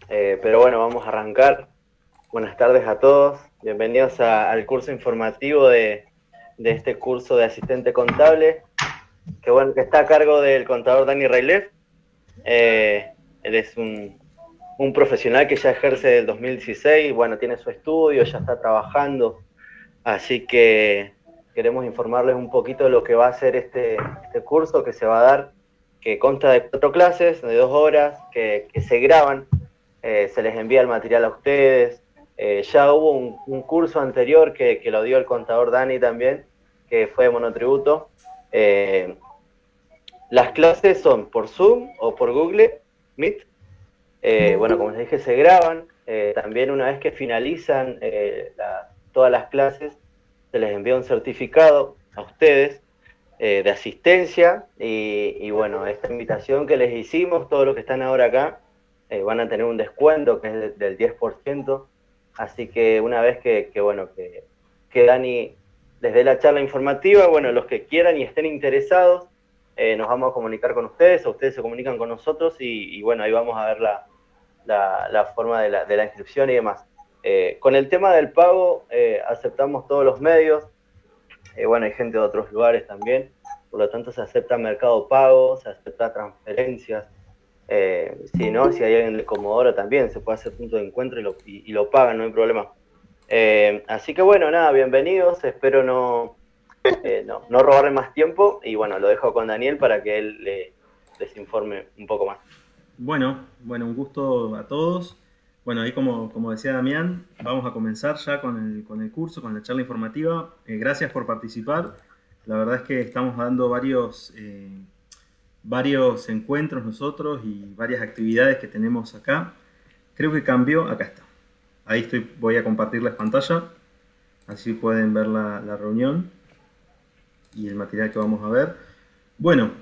Pero bueno, vamos a arrancar. Buenas tardes a todos. Bienvenidos al curso informativo de este curso de asistente contable, que bueno, que está a cargo del contador Dani Reilef. Él es un profesional que ya ejerce del 2016, bueno, tiene su estudio, ya está trabajando, así que queremos informarles un poquito de lo que va a ser este curso que se va a dar, que consta de 4 clases, de 2 horas, que se graban. Se les envía el material a ustedes. Ya hubo un curso anterior que lo dio el contador Dani también, que fue de monotributo. Las clases son por Zoom o por Google Meet. Bueno, como les dije, se graban. También una vez que finalizan todas las clases, se les envía un certificado a ustedes de asistencia y bueno, esta invitación que les hicimos, todos los que están ahora acá, van a tener un descuento que es del 10%, así que una vez que Dani les dé la charla informativa, bueno, los que quieran y estén interesados, nos vamos a comunicar con ustedes, o ustedes se comunican con nosotros y bueno, ahí vamos a ver la forma de la inscripción y demás. Con el tema del pago, aceptamos todos los medios. Bueno, hay gente de otros lugares también, por lo tanto se acepta Mercado Pago, se acepta transferencias. Si no, si hay alguien de Comodoro también, se puede hacer punto de encuentro y lo pagan, no hay problema. Así que bueno, nada, bienvenidos, espero no robarle más tiempo y bueno, lo dejo con Daniel para que él les informe un poco más. Bueno, un gusto a todos. Bueno, ahí como decía Damián, vamos a comenzar ya con el curso, con la charla informativa. Gracias por participar. La verdad es que estamos dando varios encuentros nosotros y varias actividades que tenemos acá. Creo que cambió, acá está. Ahí voy a compartirles pantalla, así pueden ver la reunión y el material que vamos a ver. Bueno,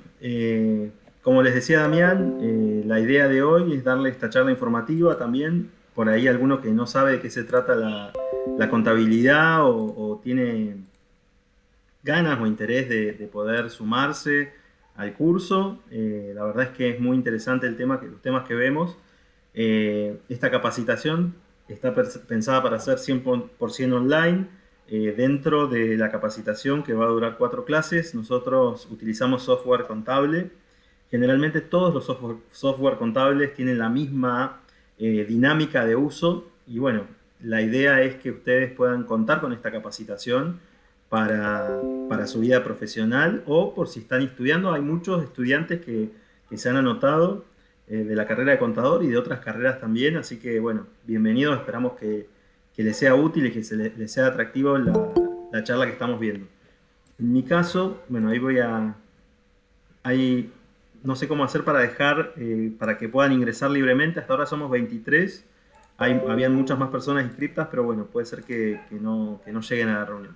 como les decía Damián, la idea de hoy es darle esta charla informativa también. Por ahí alguno que no sabe de qué se trata la contabilidad o tiene ganas o interés de poder sumarse al curso. La verdad es que es muy interesante los temas que vemos. Esta capacitación está pensada para ser 100% online. Dentro de la capacitación, que va a durar 4 clases, nosotros utilizamos software contable. Generalmente todos los software contables tienen la misma dinámica de uso y bueno, la idea es que ustedes puedan contar con esta capacitación para su vida profesional o por si están estudiando. Hay muchos estudiantes que se han anotado de la carrera de contador y de otras carreras también, así que bueno, bienvenidos, esperamos que les sea útil y que les sea atractivo la charla que estamos viendo. En mi caso, bueno, ahí no sé cómo hacer para dejar, para que puedan ingresar libremente. Hasta ahora somos 23. Habían muchas más personas inscritas, pero bueno, puede ser que no lleguen a la reunión.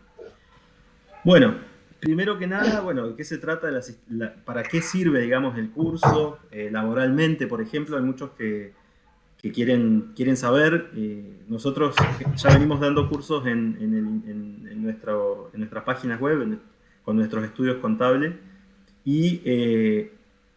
Bueno, primero que nada, bueno, ¿de qué se trata? ¿Para qué sirve, digamos, el curso? Laboralmente, por ejemplo, hay muchos que quieren saber. Nosotros ya venimos dando cursos en nuestras páginas web, con nuestros estudios contables. Y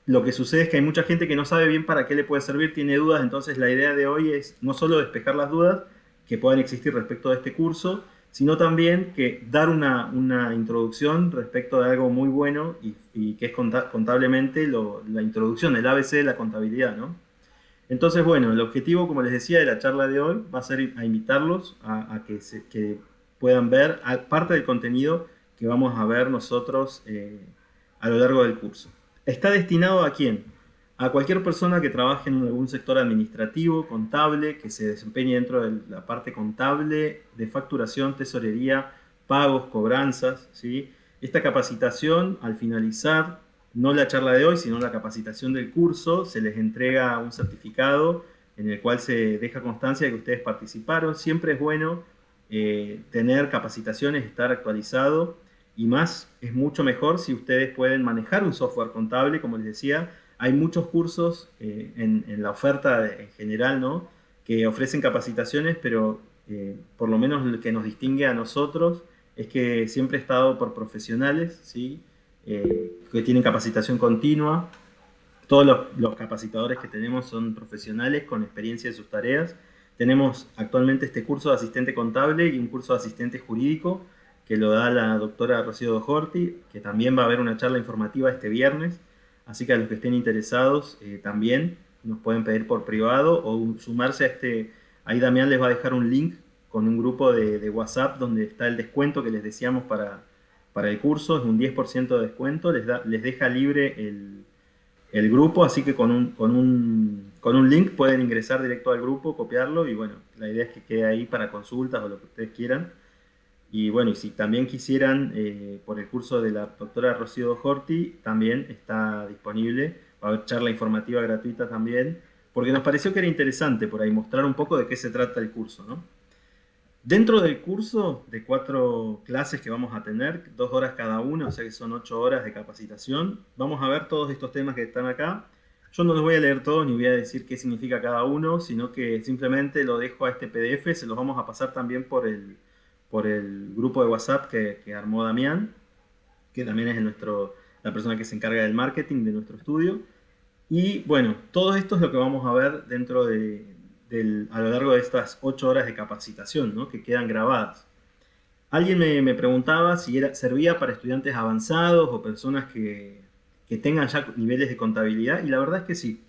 lo que sucede es que hay mucha gente que no sabe bien para qué le puede servir, tiene dudas. Entonces la idea de hoy es no solo despejar las dudas que puedan existir respecto de este curso, sino también que dar una introducción respecto de algo muy bueno y que es contablemente la introducción, el ABC de la contabilidad, ¿no? Entonces, bueno, el objetivo, como les decía, de la charla de hoy va a ser a invitarlos a que puedan ver parte del contenido que vamos a ver nosotros a lo largo del curso. ¿Está destinado a quién? A cualquier persona que trabaje en algún sector administrativo, contable, que se desempeñe dentro de la parte contable, de facturación, tesorería, pagos, cobranzas, ¿sí? Esta capacitación, al finalizar, no la charla de hoy, sino la capacitación del curso, se les entrega un certificado en el cual se deja constancia de que ustedes participaron. Siempre es bueno tener capacitaciones, estar actualizado y más, es mucho mejor si ustedes pueden manejar un software contable, como les decía. Hay muchos cursos en la oferta en general, ¿no?, que ofrecen capacitaciones, pero por lo menos lo que nos distingue a nosotros es que siempre he estado por profesionales, ¿sí? Que tienen capacitación continua. todos los capacitadores que tenemos son profesionales con experiencia en sus tareas. Tenemos actualmente este curso de asistente contable y un curso de asistente jurídico que lo da la doctora Rocío Dojorti, que también va a haber una charla informativa este viernes. Así que a los que estén interesados también nos pueden pedir por privado o sumarse a este. Ahí Damián les va a dejar un link con un grupo de WhatsApp donde está el descuento que les decíamos para el curso. Es un 10% de descuento, les deja libre el grupo, así que con un link pueden ingresar directo al grupo, copiarlo y bueno, la idea es que quede ahí para consultas o lo que ustedes quieran. Y bueno, y si también quisieran, por el curso de la doctora Rocío Dojorti, también está disponible. Va a haber charla informativa gratuita también, porque nos pareció que era interesante por ahí mostrar un poco de qué se trata el curso, ¿no? Dentro del curso de 4 clases que vamos a tener, 2 horas cada una, o sea que son 8 horas de capacitación, vamos a ver todos estos temas que están acá. Yo no los voy a leer todos ni voy a decir qué significa cada uno, sino que simplemente lo dejo a este PDF, se los vamos a pasar también por el grupo de WhatsApp que armó Damián, que también es la persona que se encarga del marketing de nuestro estudio. Y bueno, todo esto es lo que vamos a ver dentro a lo largo de estas 8 horas de capacitación, ¿no? Que quedan grabadas. Alguien me preguntaba si servía para estudiantes avanzados o personas que tengan ya niveles de contabilidad, y la verdad es que sí.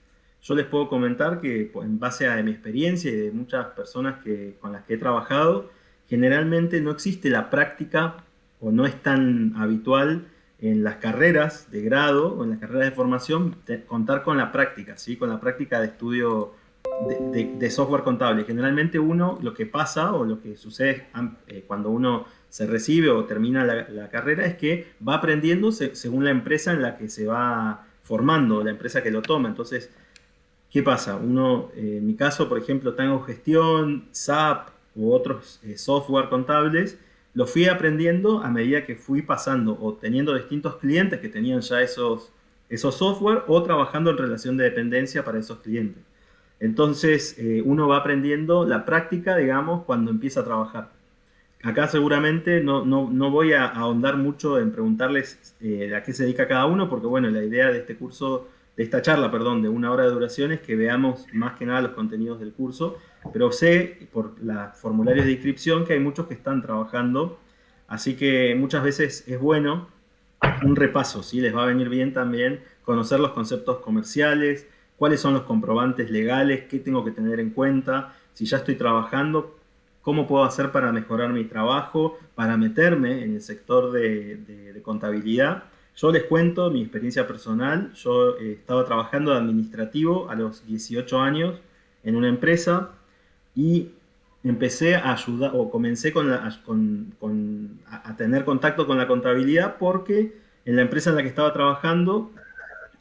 Yo les puedo comentar que en base a mi experiencia y de muchas personas con las que he trabajado, generalmente no existe la práctica o no es tan habitual en las carreras de grado o en las carreras de formación contar con la práctica, ¿sí? Con la práctica de estudio de software contable. Generalmente lo que pasa o lo que sucede cuando uno se recibe o termina la carrera es que va aprendiendo según la empresa en la que se va formando, la empresa que lo toma. Entonces, ¿qué pasa? En mi caso, por ejemplo, Tango Gestión, SAP u otros software contables, lo fui aprendiendo a medida que fui pasando o teniendo distintos clientes que tenían ya esos software o trabajando en relación de dependencia para esos clientes. Entonces, uno va aprendiendo la práctica, digamos, cuando empieza a trabajar. Acá seguramente no voy a ahondar mucho en preguntarles a qué se dedica cada uno, porque bueno, la idea de este curso, de esta charla, perdón, de 1 hora de duración es que veamos más que nada los contenidos del curso, pero sé por los formularios de inscripción que hay muchos que están trabajando, así que muchas veces es bueno un repaso, ¿sí? Les va a venir bien también conocer los conceptos comerciales, cuáles son los comprobantes legales, qué tengo que tener en cuenta, si ya estoy trabajando, cómo puedo hacer para mejorar mi trabajo, para meterme en el sector de contabilidad. Yo les cuento mi experiencia personal. Yo estaba trabajando de administrativo a los 18 años en una empresa y empecé a ayudar, o comencé a tener contacto con la contabilidad porque en la empresa en la que estaba trabajando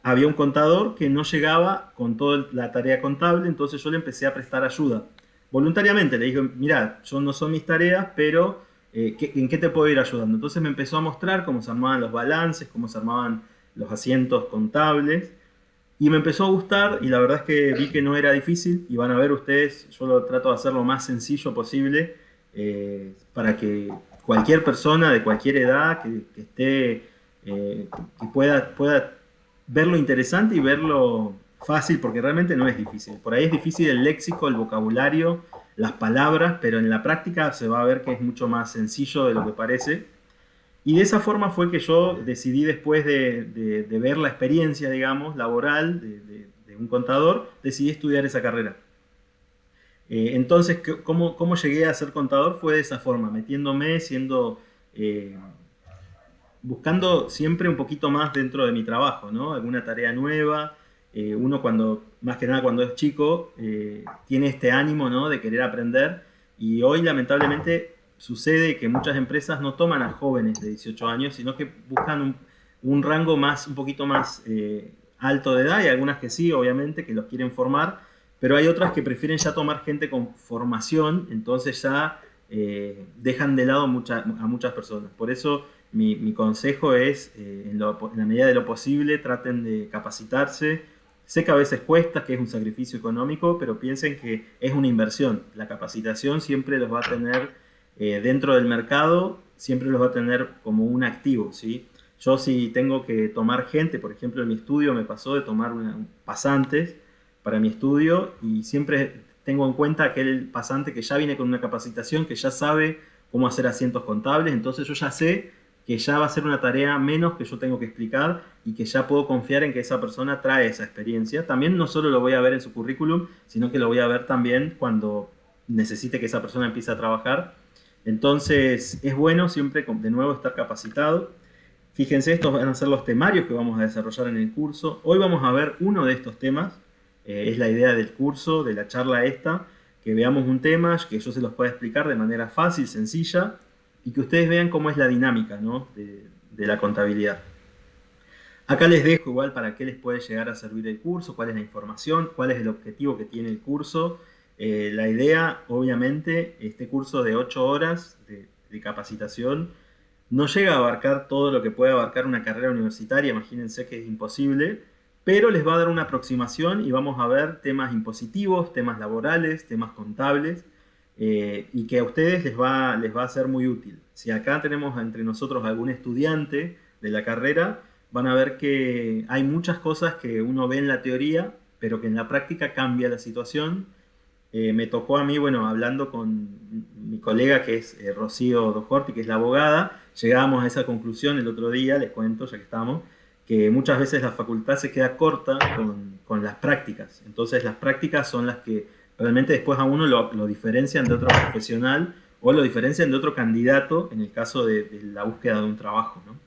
había un contador que no llegaba con toda la tarea contable, entonces yo le empecé a prestar ayuda. Voluntariamente le dije, mira, yo no son mis tareas, pero ¿en qué te puedo ir ayudando? Entonces me empezó a mostrar cómo se armaban los balances, cómo se armaban los asientos contables, y me empezó a gustar, y la verdad es que vi que no era difícil, y van a ver ustedes, yo lo trato de hacer lo más sencillo posible, para que cualquier persona de cualquier edad que esté, que pueda verlo interesante y verlo fácil, porque realmente no es difícil. Por ahí es difícil el léxico, el vocabulario, las palabras, pero en la práctica se va a ver que es mucho más sencillo de lo que parece. Y de esa forma fue que yo decidí, después de ver la experiencia, digamos, laboral de un contador, decidí estudiar esa carrera. Entonces, ¿cómo llegué a ser contador? Fue de esa forma, metiéndome, buscando siempre un poquito más dentro de mi trabajo, ¿no? Alguna tarea nueva. Uno más que nada cuando es chico, tiene este ánimo, ¿no? De querer aprender. Y hoy, lamentablemente, sucede que muchas empresas no toman a jóvenes de 18 años, sino que buscan un rango un poquito más alto de edad, y algunas que sí, obviamente, que los quieren formar, pero hay otras que prefieren ya tomar gente con formación, entonces ya dejan de lado a muchas personas. Por eso mi consejo es, en la medida de lo posible, traten de capacitarse. Sé que a veces cuesta, que es un sacrificio económico, pero piensen que es una inversión. La capacitación siempre los va a tener dentro del mercado, siempre los va a tener como un activo, ¿sí? Yo si tengo que tomar gente, por ejemplo en mi estudio me pasó de tomar pasantes para mi estudio y siempre tengo en cuenta aquel pasante que ya viene con una capacitación, que ya sabe cómo hacer asientos contables, entonces yo ya sé que ya va a ser una tarea menos que yo tengo que explicar y que ya puedo confiar en que esa persona trae esa experiencia. También no solo lo voy a ver en su currículum, sino que lo voy a ver también cuando necesite que esa persona empiece a trabajar. Entonces es bueno siempre de nuevo estar capacitado. Fíjense, estos van a ser los temarios que vamos a desarrollar en el curso. Hoy vamos a ver uno de estos temas. Es la idea del curso, de la charla esta, que veamos un tema, que yo se los pueda explicar de manera fácil, sencilla, y que ustedes vean cómo es la dinámica, ¿no?, de la contabilidad. Acá les dejo igual para qué les puede llegar a servir el curso, cuál es la información, cuál es el objetivo que tiene el curso. La idea, obviamente, este curso de 8 horas de capacitación no llega a abarcar todo lo que puede abarcar una carrera universitaria, imagínense que es imposible, pero les va a dar una aproximación y vamos a ver temas impositivos, temas laborales, temas contables, y que a ustedes les va a ser muy útil. Si acá tenemos entre nosotros algún estudiante de la carrera, van a ver que hay muchas cosas que uno ve en la teoría, pero que en la práctica cambia la situación. Me tocó a mí, bueno, hablando con mi colega que es Rocío Dojorti, que es la abogada, llegábamos a esa conclusión el otro día, les cuento ya que estamos, que muchas veces la facultad se queda corta con las prácticas. Entonces las prácticas son las que realmente después a uno lo diferencian de otro profesional o lo diferencian de otro candidato en el caso de la búsqueda de un trabajo, ¿no?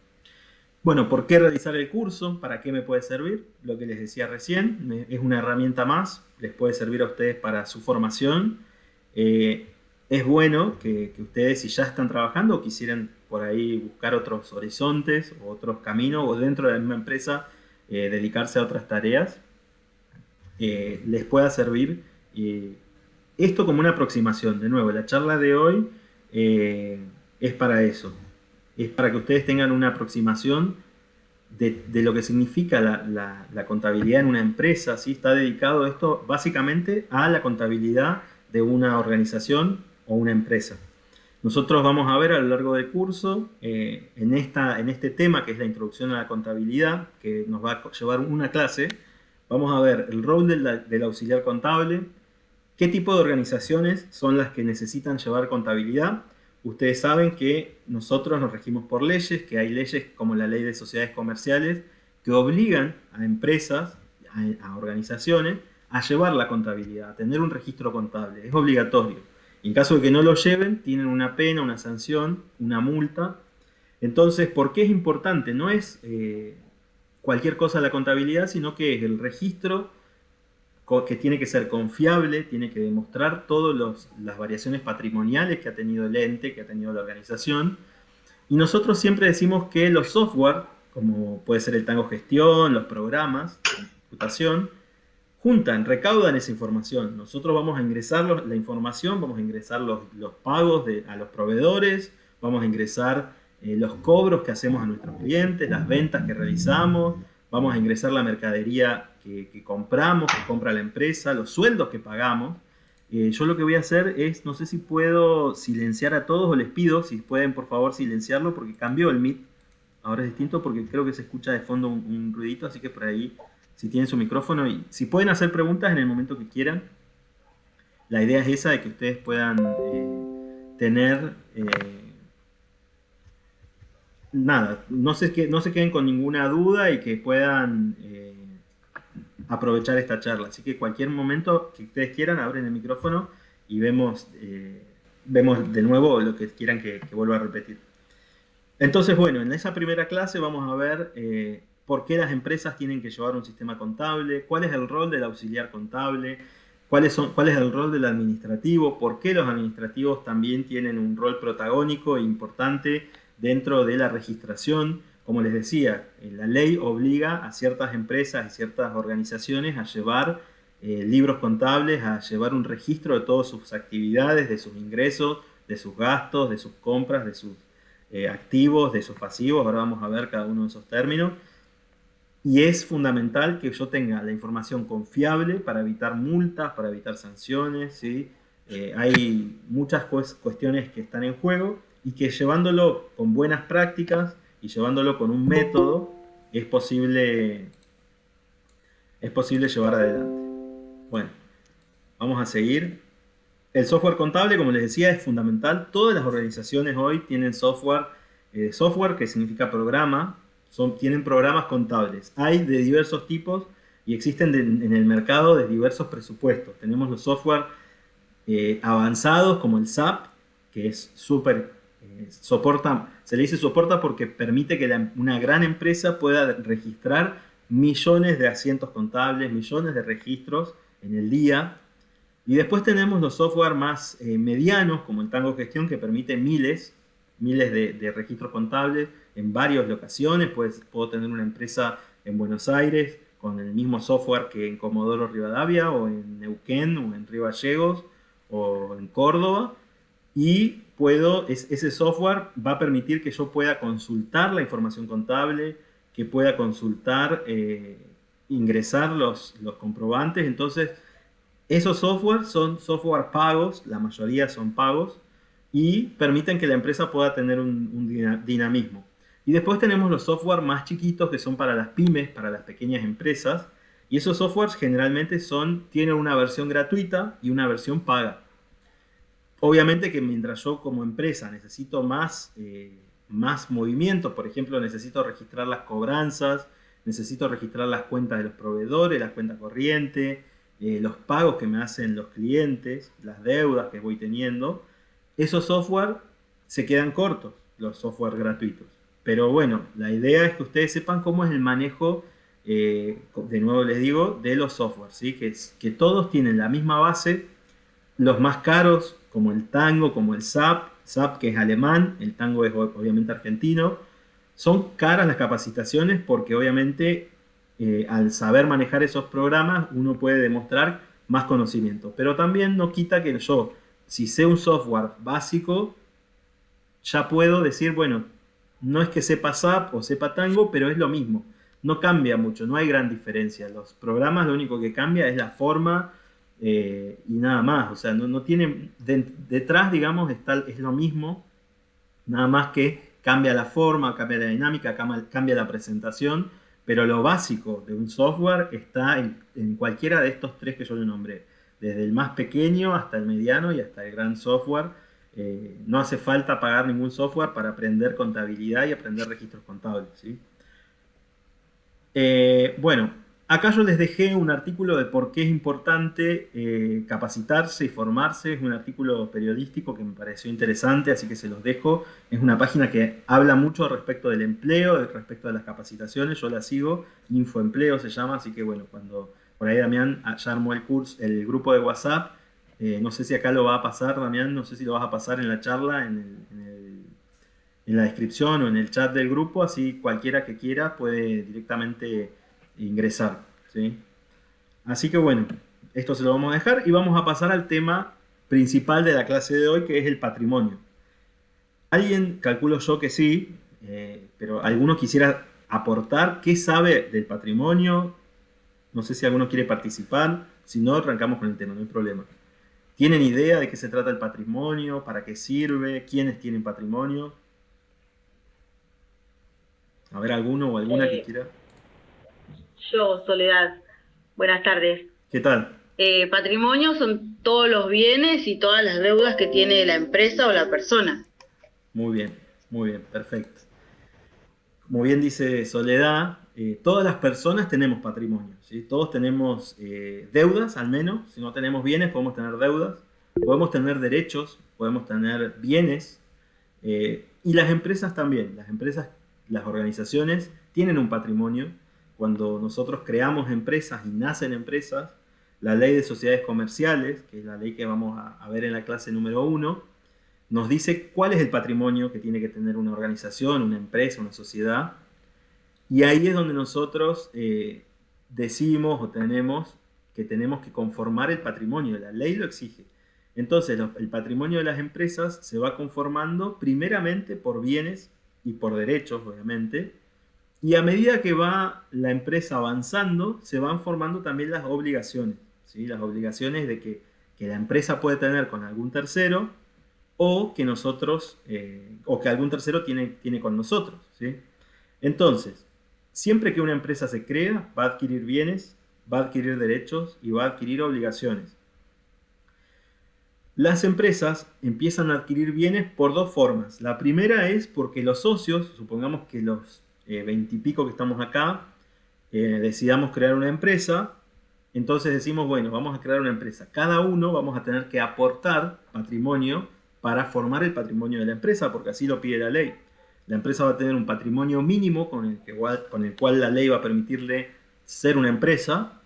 Bueno, ¿por qué realizar el curso? ¿Para qué me puede servir? Lo que les decía recién, es una herramienta más, les puede servir a ustedes para su formación. Es bueno que ustedes, si ya están trabajando o quisieran por ahí buscar otros horizontes o otros caminos, o dentro de la misma empresa dedicarse a otras tareas, les pueda servir esto como una aproximación. De nuevo, la charla de hoy es para eso. Es para que ustedes tengan una aproximación de lo que significa la contabilidad en una empresa, ¿sí? Está dedicado esto básicamente a la contabilidad de una organización o una empresa. Nosotros vamos a ver a lo largo del curso, en este tema que es la introducción a la contabilidad, que nos va a llevar una clase, vamos a ver el rol del auxiliar contable, qué tipo de organizaciones son las que necesitan llevar contabilidad. Ustedes saben que nosotros nos regimos por leyes, que hay leyes como la ley de sociedades comerciales que obligan a empresas, a organizaciones, a llevar la contabilidad, a tener un registro contable. Es obligatorio. En caso de que no lo lleven, tienen una pena, una sanción, una multa. Entonces, ¿por qué es importante? No es cualquier cosa la contabilidad, sino que es el registro que tiene que ser confiable, tiene que demostrar todas las variaciones patrimoniales que ha tenido el ente, que ha tenido la organización. Y nosotros siempre decimos que los software, como puede ser el Tango Gestión, los programas de computación, recaudan esa información. Nosotros vamos a ingresar la información, vamos a ingresar los pagos a los proveedores, vamos a ingresar los cobros que hacemos a nuestros clientes, las ventas que realizamos, vamos a ingresar la mercadería que compramos, que compra la empresa, los sueldos que pagamos. Yo lo que voy a hacer es, no sé si puedo silenciar a todos o les pido si pueden por favor silenciarlo porque cambió el Meet. Ahora es distinto porque creo que se escucha de fondo un ruidito, así que por ahí, si tienen su micrófono y si pueden hacer preguntas en el momento que quieran. La idea es esa, de que ustedes puedan tener... nada, no se queden con ninguna duda y que puedan aprovechar esta charla. Así que cualquier momento que ustedes quieran, abren el micrófono y vemos de nuevo lo que quieran que vuelva a repetir. Entonces, bueno, en esa primera clase vamos a ver por qué las empresas tienen que llevar un sistema contable, cuál es el rol del auxiliar contable, cuál es el rol del administrativo, por qué los administrativos también tienen un rol protagónico e importante dentro de la registración. Como les decía, la ley obliga a ciertas empresas y ciertas organizaciones a llevar libros contables, a llevar un registro de todas sus actividades, de sus ingresos, de sus gastos, de sus compras, de sus activos, de sus pasivos. Ahora vamos a ver cada uno de esos términos. Y es fundamental que yo tenga la información confiable para evitar multas, para evitar sanciones, ¿sí? Hay muchas cuestiones que están en juego y que llevándolo con buenas prácticas, y llevándolo con un método, es posible llevar adelante. Bueno, vamos a seguir. El software contable, como les decía, es fundamental. Todas las organizaciones hoy tienen software. Software, que significa programa, tienen programas contables. Hay de diversos tipos y existen en el mercado de diversos presupuestos. Tenemos los software avanzados como el SAP, que es súper, se le dice soporta porque permite que una gran empresa pueda registrar millones de asientos contables, millones de registros en el día. Y después tenemos los software más medianos, como el Tango Gestión, que permite miles de registros contables en varias locaciones. Puedo tener una empresa en Buenos Aires con el mismo software que en Comodoro Rivadavia, o en Neuquén, o en Río Gallegos, o en Córdoba. Y ese software va a permitir que yo pueda consultar la información contable, que pueda consultar, ingresar los comprobantes. Entonces, esos software son software pagos, la mayoría son pagos, y permiten que la empresa pueda tener un dinamismo. Y después tenemos los software más chiquitos, que son para las pymes, para las pequeñas empresas, y esos softwares generalmente tienen una versión gratuita y una versión paga. Obviamente que mientras yo como empresa necesito más movimiento, por ejemplo, necesito registrar las cobranzas, necesito registrar las cuentas de los proveedores, la cuenta corriente, los pagos que me hacen los clientes, las deudas que voy teniendo, esos software se quedan cortos, los software gratuitos. Pero bueno, la idea es que ustedes sepan cómo es el manejo, de nuevo les digo, de los software, ¿sí? Que todos tienen la misma base. Los más caros, como el Tango, como el SAP, que es alemán, el Tango es obviamente argentino. Son caras las capacitaciones porque obviamente al saber manejar esos programas uno puede demostrar más conocimiento. Pero también no quita que yo, si sé un software básico, ya puedo decir, bueno, no es que sepa SAP o sepa Tango, pero es lo mismo. No cambia mucho, no hay gran diferencia. Los programas lo único que cambia es la forma, y nada más. O sea, no tiene, detrás, digamos, es lo mismo, nada más que cambia la forma, cambia la dinámica, cambia la presentación, pero lo básico de un software está en cualquiera de estos tres que yo le nombré, desde el más pequeño hasta el mediano y hasta el gran software. No hace falta pagar ningún software para aprender contabilidad y aprender registros contables, ¿sí? Bueno, acá yo les dejé un artículo de por qué es importante capacitarse y formarse. Es un artículo periodístico que me pareció interesante, así que se los dejo. Es una página que habla mucho respecto del empleo, respecto de las capacitaciones. Yo la sigo, Infoempleo se llama, así que bueno, cuando por ahí Damián ya armó el grupo de WhatsApp. No sé si acá lo va a pasar, Damián, no sé si lo vas a pasar en la charla, en la descripción o en el chat del grupo, así cualquiera que quiera puede directamente ingresar, ¿sí? Así que bueno, esto se lo vamos a dejar y vamos a pasar al tema principal de la clase de hoy, que es el patrimonio. Alguien, calculo yo que sí, pero alguno quisiera aportar qué sabe del patrimonio. No sé si alguno quiere participar, si no, arrancamos con el tema, no hay problema. ¿Tienen idea de qué se trata el patrimonio? ¿Para qué sirve? ¿Quiénes tienen patrimonio? A ver, alguno o alguna que quiera. Yo, Soledad. Buenas tardes. ¿Qué tal? Patrimonio son todos los bienes y todas las deudas que tiene la empresa o la persona. Muy bien, perfecto. Como bien dice Soledad, todas las personas tenemos patrimonio, ¿sí? Todos tenemos deudas, al menos. Si no tenemos bienes, podemos tener deudas. Podemos tener derechos, podemos tener bienes. Y las empresas también. Las organizaciones tienen un patrimonio. Cuando nosotros creamos empresas y nacen empresas, la ley de sociedades comerciales, que es la ley que vamos a ver en la clase número 1, nos dice cuál es el patrimonio que tiene que tener una organización, una empresa, una sociedad. Y ahí es donde nosotros decimos o tenemos que conformar el patrimonio. La ley lo exige. Entonces, el patrimonio de las empresas se va conformando primeramente por bienes y por derechos, obviamente. Y a medida que va la empresa avanzando, se van formando también las obligaciones, ¿sí? Las obligaciones de que la empresa puede tener con algún tercero, o que nosotros, o que algún tercero tiene con nosotros, ¿sí? Entonces, siempre que una empresa se crea, va a adquirir bienes, va a adquirir derechos y va a adquirir obligaciones. Las empresas empiezan a adquirir bienes por dos formas. La primera es porque los socios, supongamos que los 20 y pico que estamos acá, decidamos crear una empresa, entonces decimos, bueno, vamos a crear una empresa. Cada uno vamos a tener que aportar patrimonio para formar el patrimonio de la empresa, porque así lo pide la ley. La empresa va a tener un patrimonio mínimo con el cual la ley va a permitirle ser una empresa.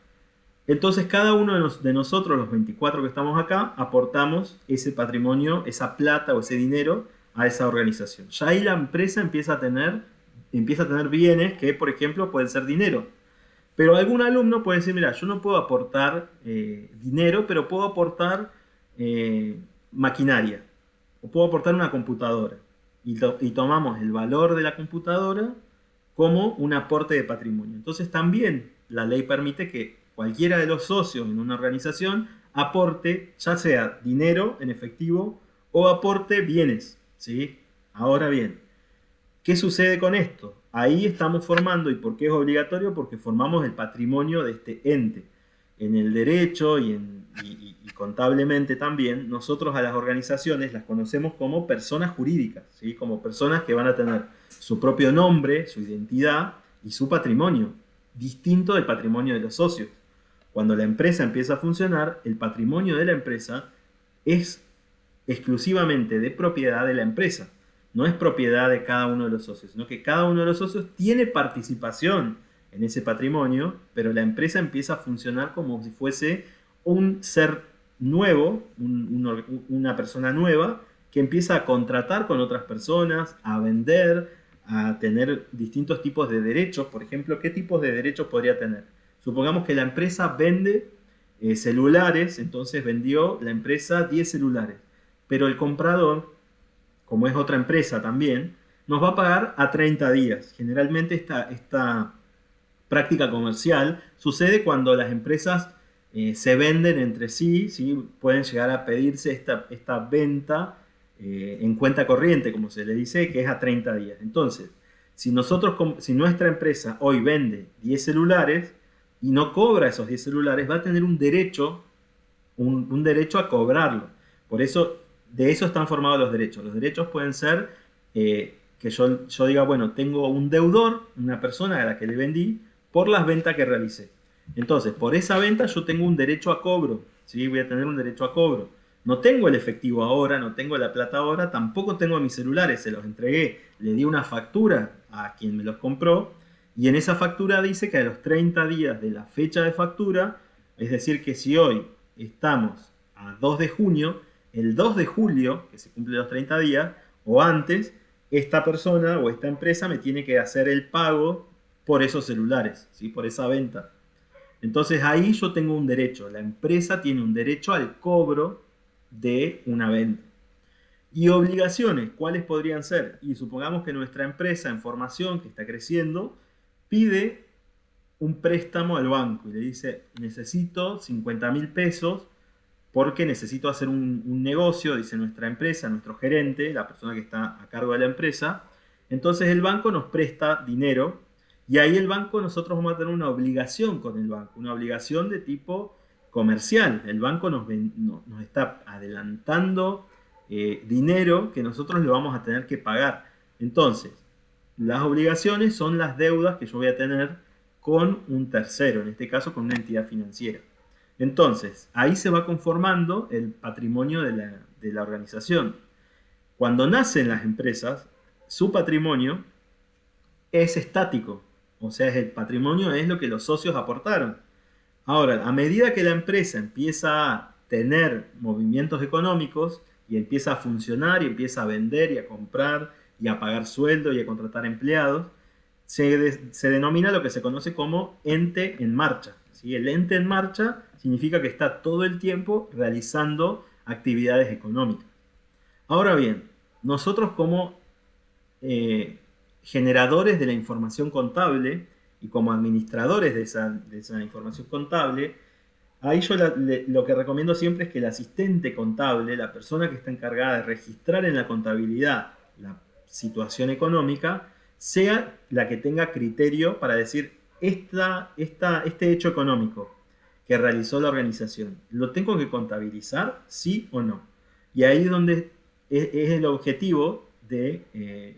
Entonces cada uno de nosotros, los 24 que estamos acá, aportamos ese patrimonio, esa plata o ese dinero a esa organización. Ya ahí la empresa empieza a tener bienes que, por ejemplo, pueden ser dinero. Pero algún alumno puede decir, mira, yo no puedo aportar dinero, pero puedo aportar maquinaria. O puedo aportar una computadora. Y tomamos el valor de la computadora como un aporte de patrimonio. Entonces también la ley permite que cualquiera de los socios en una organización aporte, ya sea dinero en efectivo o aporte bienes, ¿sí? Ahora bien, ¿qué sucede con esto? Ahí estamos formando, ¿y por qué es obligatorio? Porque formamos el patrimonio de este ente. En el derecho y contablemente también, nosotros a las organizaciones las conocemos como personas jurídicas, ¿sí? Como personas que van a tener su propio nombre, su identidad y su patrimonio, distinto del patrimonio de los socios. Cuando la empresa empieza a funcionar, el patrimonio de la empresa es exclusivamente de propiedad de la empresa. No es propiedad de cada uno de los socios, sino que cada uno de los socios tiene participación en ese patrimonio, pero la empresa empieza a funcionar como si fuese un ser nuevo, una persona nueva, que empieza a contratar con otras personas, a vender, a tener distintos tipos de derechos. Por ejemplo, ¿qué tipos de derechos podría tener? Supongamos que la empresa vende celulares, entonces vendió la empresa 10 celulares, pero el comprador, como es otra empresa también, nos va a pagar a 30 días. Generalmente esta práctica comercial sucede cuando las empresas se venden entre sí, ¿sí? Pueden llegar a pedirse esta venta en cuenta corriente, como se le dice, que es a 30 días. Entonces, si nuestra empresa hoy vende 10 celulares y no cobra esos 10 celulares, va a tener un derecho a cobrarlo. Por eso, de eso están formados los derechos. Los derechos pueden ser que yo diga, bueno, tengo un deudor, una persona a la que le vendí, por las ventas que realicé. Entonces, por esa venta yo tengo un derecho a cobro, ¿sí? Voy a tener un derecho a cobro. No tengo el efectivo ahora, no tengo la plata ahora, tampoco tengo mis celulares, se los entregué, le di una factura a quien me los compró, y en esa factura dice que a los 30 días de la fecha de factura, es decir, que si hoy estamos a 2 de junio, el 2 de julio, que se cumplen los 30 días, o antes, esta persona o esta empresa me tiene que hacer el pago por esos celulares, ¿sí? Por esa venta. Entonces ahí yo tengo un derecho, la empresa tiene un derecho al cobro de una venta. Y obligaciones, ¿cuáles podrían ser? Y supongamos que nuestra empresa en formación, que está creciendo, pide un préstamo al banco y le dice, necesito 50.000 pesos porque necesito hacer un negocio, dice nuestra empresa, nuestro gerente, la persona que está a cargo de la empresa. Entonces el banco nos presta dinero y ahí el banco, nosotros vamos a tener una obligación con el banco, una obligación de tipo comercial. El banco nos está adelantando dinero que nosotros le vamos a tener que pagar. Entonces, las obligaciones son las deudas que yo voy a tener con un tercero, en este caso con una entidad financiera. Entonces, ahí se va conformando el patrimonio de la organización. Cuando nacen las empresas, su patrimonio es estático. O sea, el patrimonio es lo que los socios aportaron. Ahora, a medida que la empresa empieza a tener movimientos económicos y empieza a funcionar y empieza a vender y a comprar y a pagar sueldo y a contratar empleados, se denomina lo que se conoce como ente en marcha. ¿Sí? El ente en marcha significa que está todo el tiempo realizando actividades económicas. Ahora bien, nosotros como generadores de la información contable y como administradores de esa información contable, Ahí yo lo que recomiendo siempre es que el asistente contable, la persona que está encargada de registrar en la contabilidad la situación económica, sea la que tenga criterio para decir, este hecho económico que realizó la organización, ¿lo tengo que contabilizar, sí o no? Y ahí es donde es el objetivo de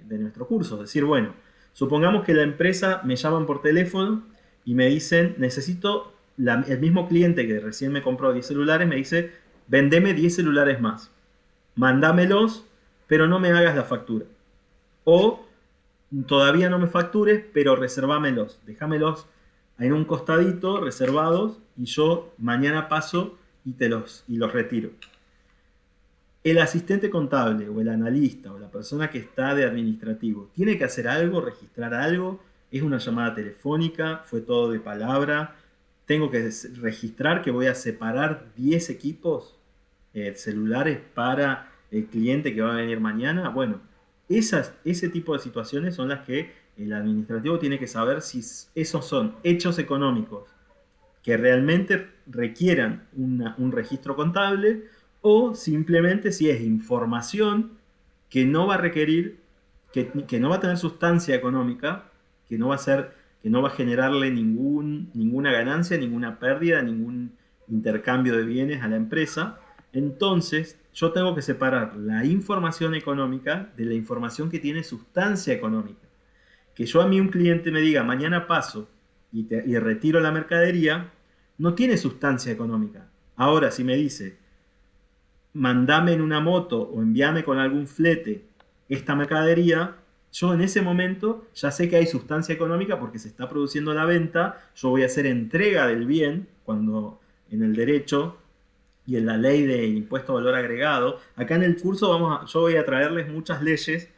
nuestro curso. Es decir, bueno, supongamos que la empresa me llaman por teléfono y me dicen, necesito, el mismo cliente que recién me compró 10 celulares me dice, vendeme 10 celulares más, mandámelos, pero no me hagas la factura. O todavía no me factures, pero reservámelos, déjamelos en un costadito, reservados, y yo mañana paso y los retiro. El asistente contable o el analista o la persona que está de administrativo tiene que hacer algo, registrar algo, es una llamada telefónica, fue todo de palabra, tengo que registrar que voy a separar 10 equipos celulares para el cliente que va a venir mañana. Bueno, ese tipo de situaciones son las que el administrativo tiene que saber si esos son hechos económicos que realmente requieran un registro contable o simplemente si es información que no va a requerir, que no va a tener sustancia económica, que no va a generarle ninguna ganancia, ninguna pérdida, ningún intercambio de bienes a la empresa. Entonces, yo tengo que separar la información económica de la información que tiene sustancia económica. Que yo a mí un cliente me diga, mañana paso y retiro la mercadería, no tiene sustancia económica. Ahora, si me dice, mandame en una moto o envíame con algún flete esta mercadería, yo en ese momento ya sé que hay sustancia económica porque se está produciendo la venta, yo voy a hacer entrega del bien, cuando en el derecho y en la ley del impuesto a valor agregado, acá en el curso yo voy a traerles muchas leyes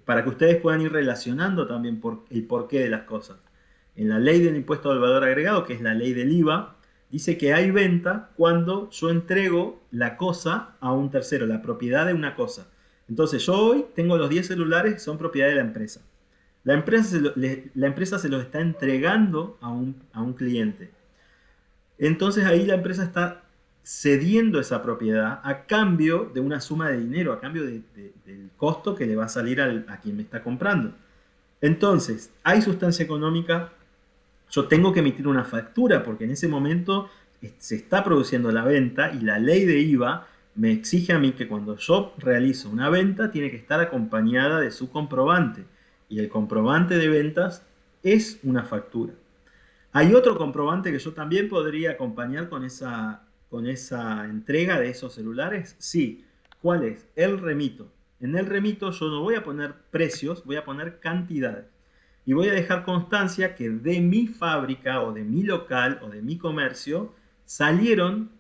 para que ustedes puedan ir relacionando también el porqué de las cosas. En la ley del impuesto al valor agregado, que es la ley del IVA, dice que hay venta cuando yo entrego la cosa a un tercero, la propiedad de una cosa. Entonces yo hoy tengo los 10 celulares que son propiedad de la empresa. La empresa se los está entregando a un cliente. Entonces ahí la empresa está cediendo esa propiedad a cambio de una suma de dinero, a cambio del costo que le va a salir a quien me está comprando. Entonces, hay sustancia económica, yo tengo que emitir una factura porque en ese momento se está produciendo la venta y la ley de IVA me exige a mí que cuando yo realizo una venta tiene que estar acompañada de su comprobante. Y el comprobante de ventas es una factura. ¿Hay otro comprobante que yo también podría acompañar con esa entrega de esos celulares? Sí. ¿Cuál es? El remito. En el remito yo no voy a poner precios, voy a poner cantidades. Y voy a dejar constancia que de mi fábrica o de mi local o de mi comercio salieron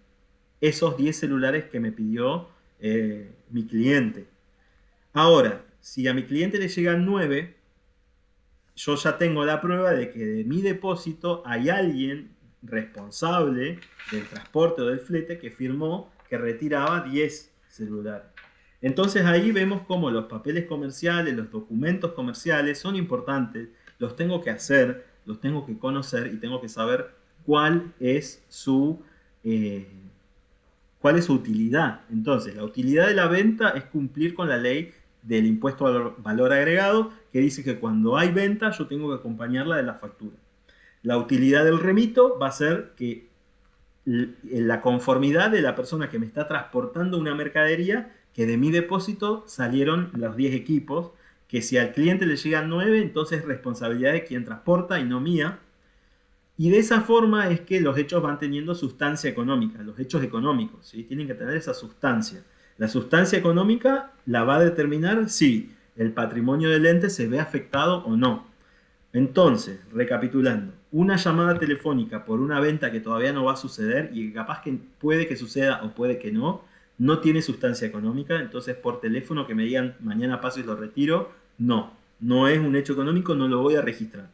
esos 10 celulares que me pidió mi cliente. Ahora, si a mi cliente le llegan 9, yo ya tengo la prueba de que de mi depósito hay alguien responsable del transporte o del flete que firmó que retiraba 10 celulares. Entonces ahí vemos cómo los papeles comerciales, los documentos comerciales son importantes, los tengo que hacer, los tengo que conocer y tengo que saber cuál es su utilidad. Entonces, la utilidad de la venta es cumplir con la ley del impuesto al valor agregado, que dice que cuando hay venta yo tengo que acompañarla de la factura. La utilidad del remito va a ser que la conformidad de la persona que me está transportando una mercadería, que de mi depósito salieron los 10 equipos, que si al cliente le llegan 9, entonces es responsabilidad de quien transporta y no mía. Y de esa forma es que los hechos van teniendo sustancia económica, los hechos económicos, ¿sí? Tienen que tener esa sustancia. La sustancia económica la va a determinar si el patrimonio del ente se ve afectado o no. Entonces, recapitulando, una llamada telefónica por una venta que todavía no va a suceder y capaz que puede que suceda o puede que no tiene sustancia económica. Entonces, por teléfono que me digan mañana paso y lo retiro, no es un hecho económico, no lo voy a registrar.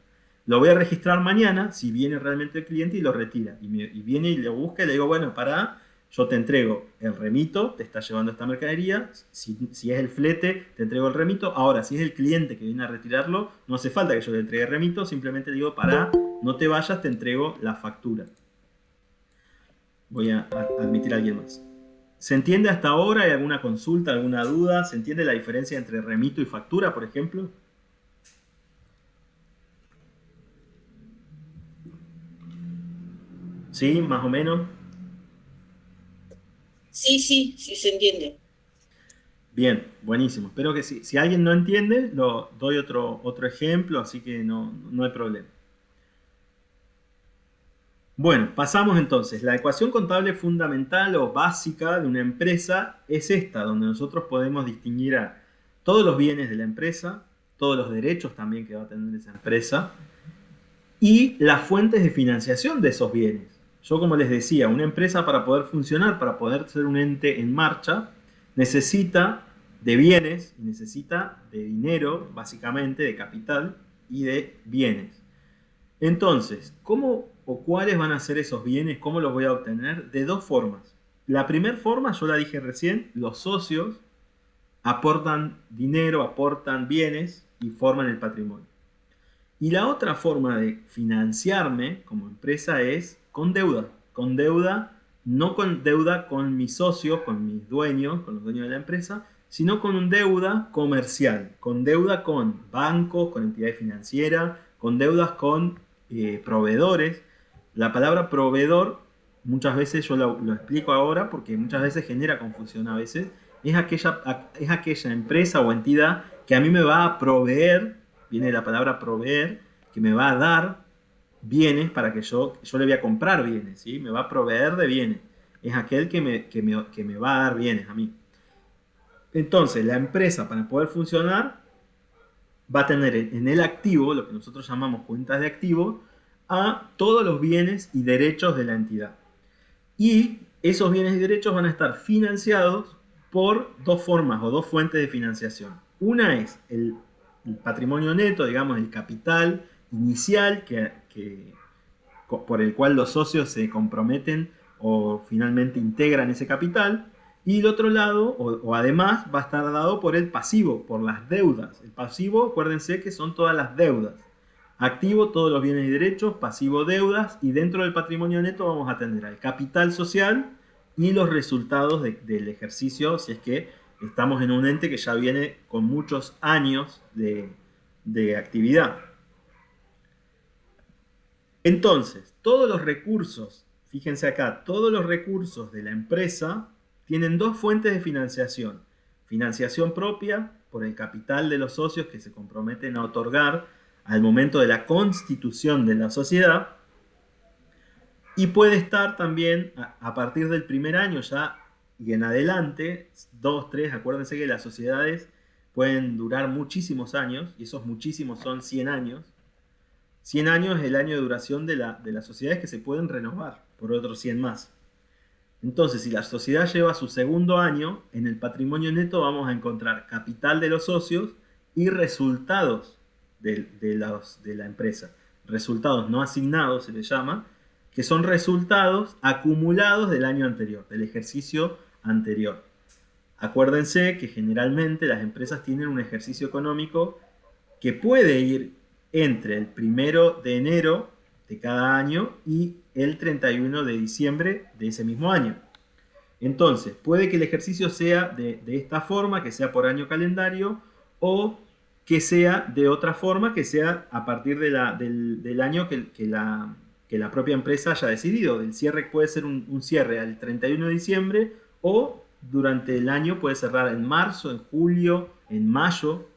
Lo voy a registrar mañana si viene realmente el cliente y lo retira. Y viene y lo busca y le digo, bueno, pará, yo te entrego el remito, te está llevando esta mercadería. Si es el flete, te entrego el remito. Ahora, si es el cliente que viene a retirarlo, no hace falta que yo le entregue el remito, simplemente le digo, pará, no te vayas, te entrego la factura. Voy a admitir a alguien más. ¿Se entiende hasta ahora? ¿Hay alguna consulta, alguna duda? ¿Se entiende la diferencia entre remito y factura, por ejemplo? ¿Sí? ¿Más o menos? Sí, sí, sí se entiende. Bien, buenísimo. Espero que si alguien no entiende, lo doy otro ejemplo, así que no hay problema. Bueno, pasamos entonces. La ecuación contable fundamental o básica de una empresa es esta, donde nosotros podemos distinguir a todos los bienes de la empresa, todos los derechos también que va a tener esa empresa y las fuentes de financiación de esos bienes. Yo, como les decía, una empresa para poder funcionar, para poder ser un ente en marcha, necesita de bienes, necesita de dinero, básicamente, de capital y de bienes. Entonces, ¿cómo o cuáles van a ser esos bienes? ¿Cómo los voy a obtener? De dos formas. La primera forma, yo la dije recién, los socios aportan dinero, aportan bienes y forman el patrimonio. Y la otra forma de financiarme como empresa es con deuda. Con deuda, no con deuda con mis socios, con mis dueños, con los dueños de la empresa, sino con deuda comercial, con deuda con bancos, con entidades financieras, con deudas con proveedores. La palabra proveedor, muchas veces yo lo explico ahora porque muchas veces genera confusión a veces, es aquella empresa o entidad que a mí me va a proveer, viene la palabra proveer, que me va a dar bienes para que yo le voy a comprar bienes, ¿sí? Me va a proveer de bienes. Es aquel que me va a dar bienes a mí. Entonces, la empresa para poder funcionar va a tener en el activo, lo que nosotros llamamos cuentas de activo, a todos los bienes y derechos de la entidad. Y esos bienes y derechos van a estar financiados por dos formas o dos fuentes de financiación. Una es el patrimonio neto, digamos, el capital inicial por el cual los socios se comprometen o finalmente integran ese capital. Y el otro lado, o además, va a estar dado por el pasivo, por las deudas. El pasivo, acuérdense que son todas las deudas. Activo, todos los bienes y derechos, pasivo, deudas, y dentro del patrimonio neto vamos a tener al capital social y los resultados del ejercicio, si es que estamos en un ente que ya viene con muchos años de actividad. Entonces, todos los recursos, fíjense acá, todos los recursos de la empresa tienen dos fuentes de financiación. Financiación propia por el capital de los socios que se comprometen a otorgar al momento de la constitución de la sociedad. Y puede estar también a partir del primer año ya y en adelante, 2, 3, acuérdense que las sociedades pueden durar muchísimos años, y esos muchísimos son 100 años. 100 años es el año de duración de las sociedades que se pueden renovar por otros 100 más. Entonces, si la sociedad lleva su segundo año, en el patrimonio neto vamos a encontrar capital de los socios y resultados de la empresa. Resultados no asignados se les llama, que son resultados acumulados del año anterior, del ejercicio anterior. Acuérdense que generalmente las empresas tienen un ejercicio económico que puede ir entre el 1 de enero de cada año y el 31 de diciembre de ese mismo año. Entonces, puede que el ejercicio sea de esta forma, que sea por año calendario, o que sea de otra forma, que sea a partir del año que la propia empresa haya decidido. El cierre puede ser un cierre al 31 de diciembre, o durante el año puede cerrar en marzo, en julio, en mayo.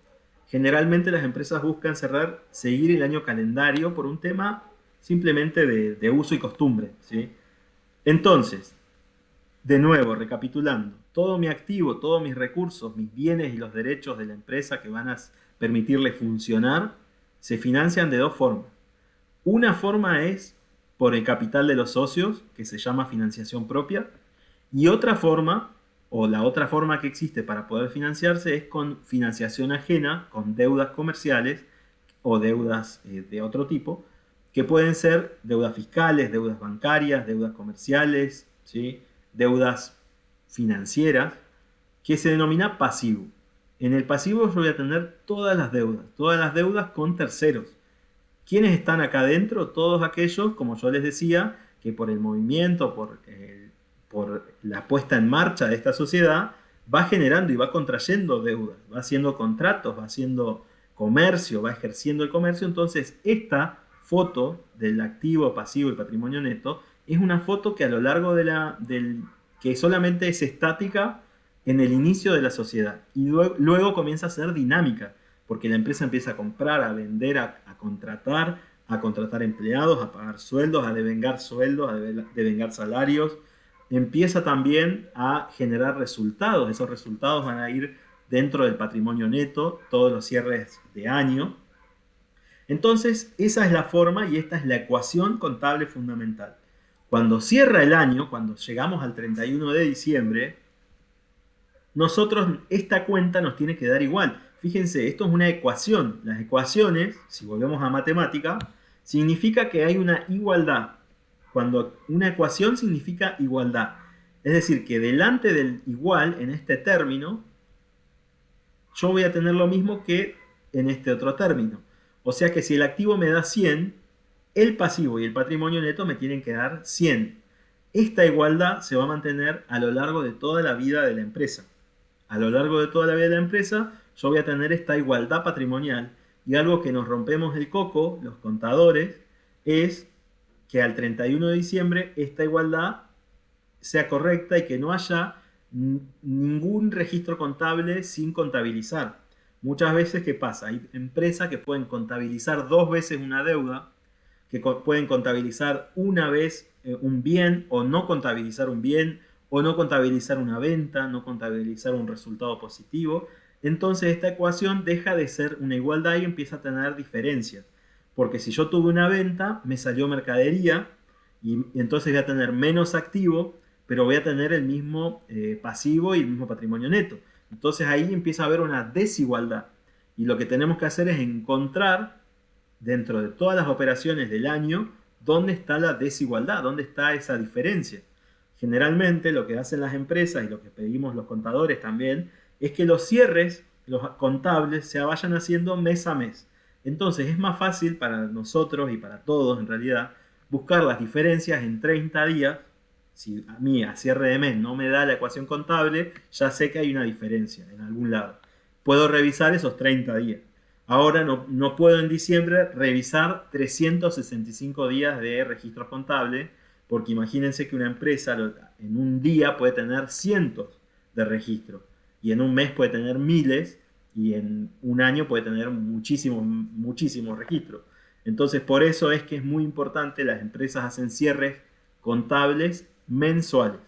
Generalmente las empresas buscan seguir el año calendario por un tema simplemente de uso y costumbre, ¿sí? Entonces, de nuevo, recapitulando, todo mi activo, todos mis recursos, mis bienes y los derechos de la empresa que van a permitirle funcionar, se financian de dos formas. Una forma es por el capital de los socios, que se llama financiación propia, y otra forma, o la otra forma que existe para poder financiarse, es con financiación ajena, con deudas comerciales o deudas de otro tipo, que pueden ser deudas fiscales, deudas bancarias, deudas comerciales, ¿sí? Deudas financieras, que se denomina pasivo. En el pasivo yo voy a tener todas las deudas con terceros. ¿Quiénes están acá adentro? Todos aquellos, como yo les decía, que por el movimiento, por por la puesta en marcha de esta sociedad, va generando y va contrayendo deudas, va haciendo contratos, va haciendo comercio, va ejerciendo el comercio. Entonces, esta foto del activo, pasivo y patrimonio neto es una foto que a lo largo que solamente es estática en el inicio de la sociedad y luego comienza a ser dinámica, porque la empresa empieza a comprar, a vender, a contratar empleados, a pagar sueldos, a devengar sueldos, a devengar salarios. Empieza también a generar resultados. Esos resultados van a ir dentro del patrimonio neto, todos los cierres de año. Entonces, esa es la forma y esta es la ecuación contable fundamental. Cuando cierra el año, cuando llegamos al 31 de diciembre, nosotros esta cuenta nos tiene que dar igual. Fíjense, esto es una ecuación. Las ecuaciones, si volvemos a matemática, significa que hay una igualdad. Cuando una ecuación significa igualdad. Es decir, que delante del igual, en este término, yo voy a tener lo mismo que en este otro término. O sea que si el activo me da 100, el pasivo y el patrimonio neto me tienen que dar 100. Esta igualdad se va a mantener a lo largo de toda la vida de la empresa. A lo largo de toda la vida de la empresa, yo voy a tener esta igualdad patrimonial. Y algo que nos rompemos el coco, los contadores, es que al 31 de diciembre esta igualdad sea correcta y que no haya ningún registro contable sin contabilizar. Muchas veces, ¿qué pasa? Hay empresas que pueden contabilizar 2 veces una deuda, que pueden contabilizar una vez un bien o no contabilizar un bien, o no contabilizar una venta, no contabilizar un resultado positivo. Entonces esta ecuación deja de ser una igualdad y empieza a tener diferencias. Porque si yo tuve una venta, me salió mercadería y entonces voy a tener menos activo, pero voy a tener el mismo pasivo y el mismo patrimonio neto. Entonces ahí empieza a haber una desigualdad. Y lo que tenemos que hacer es encontrar dentro de todas las operaciones del año dónde está la desigualdad, dónde está esa diferencia. Generalmente lo que hacen las empresas y lo que pedimos los contadores también es que los cierres, los contables, se vayan haciendo mes a mes. Entonces es más fácil para nosotros y para todos en realidad buscar las diferencias en 30 días. Si a mí a cierre de mes no me da la ecuación contable, ya sé que hay una diferencia en algún lado. Puedo revisar esos 30 días. Ahora no puedo en diciembre revisar 365 días de registros contables, porque imagínense que una empresa en un día puede tener cientos de registros y en un mes puede tener miles y en un año puede tener muchísimos registros. Entonces por eso es que es muy importante, las empresas hacen cierres contables mensuales.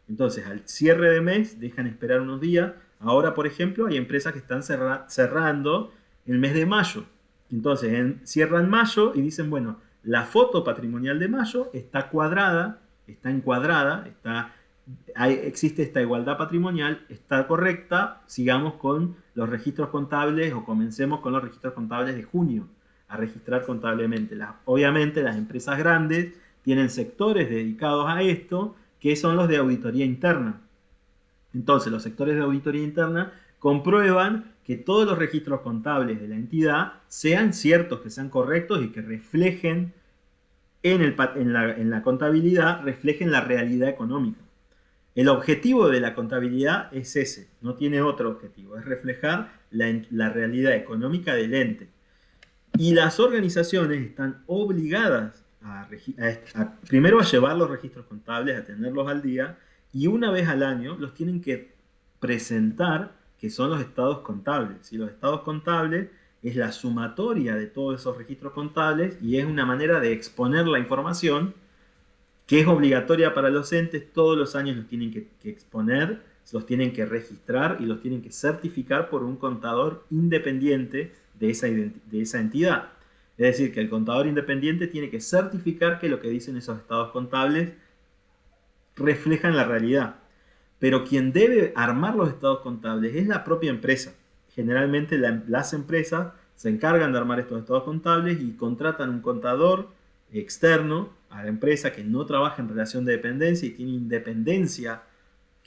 Entonces al cierre de mes dejan esperar unos días. Ahora, por ejemplo, hay empresas que están cerrando el mes de mayo. Entonces cierran mayo y dicen, bueno, la foto patrimonial de mayo está cuadrada, está encuadrada, existe esta igualdad patrimonial, está correcta, sigamos con los registros contables o comencemos con los registros contables de junio a registrar contablemente. Obviamente las empresas grandes tienen sectores dedicados a esto, que son los de auditoría interna. Entonces los sectores de auditoría interna comprueban que todos los registros contables de la entidad sean ciertos, que sean correctos y que reflejen en la contabilidad, reflejen la realidad económica. El objetivo de la contabilidad es ese, no tiene otro objetivo, es reflejar la realidad económica del ente. Y las organizaciones están obligadas primero a llevar los registros contables, a tenerlos al día, y una vez al año los tienen que presentar, que son los estados contables. Y los estados contables es la sumatoria de todos esos registros contables y es una manera de exponer la información que es obligatoria para los entes. Todos los años los tienen que exponer, los tienen que registrar y los tienen que certificar por un contador independiente de esa entidad. Es decir, que el contador independiente tiene que certificar que lo que dicen esos estados contables reflejan la realidad. Pero quien debe armar los estados contables es la propia empresa. Generalmente las empresas se encargan de armar estos estados contables y contratan un contador externo a la empresa que no trabaja en relación de dependencia y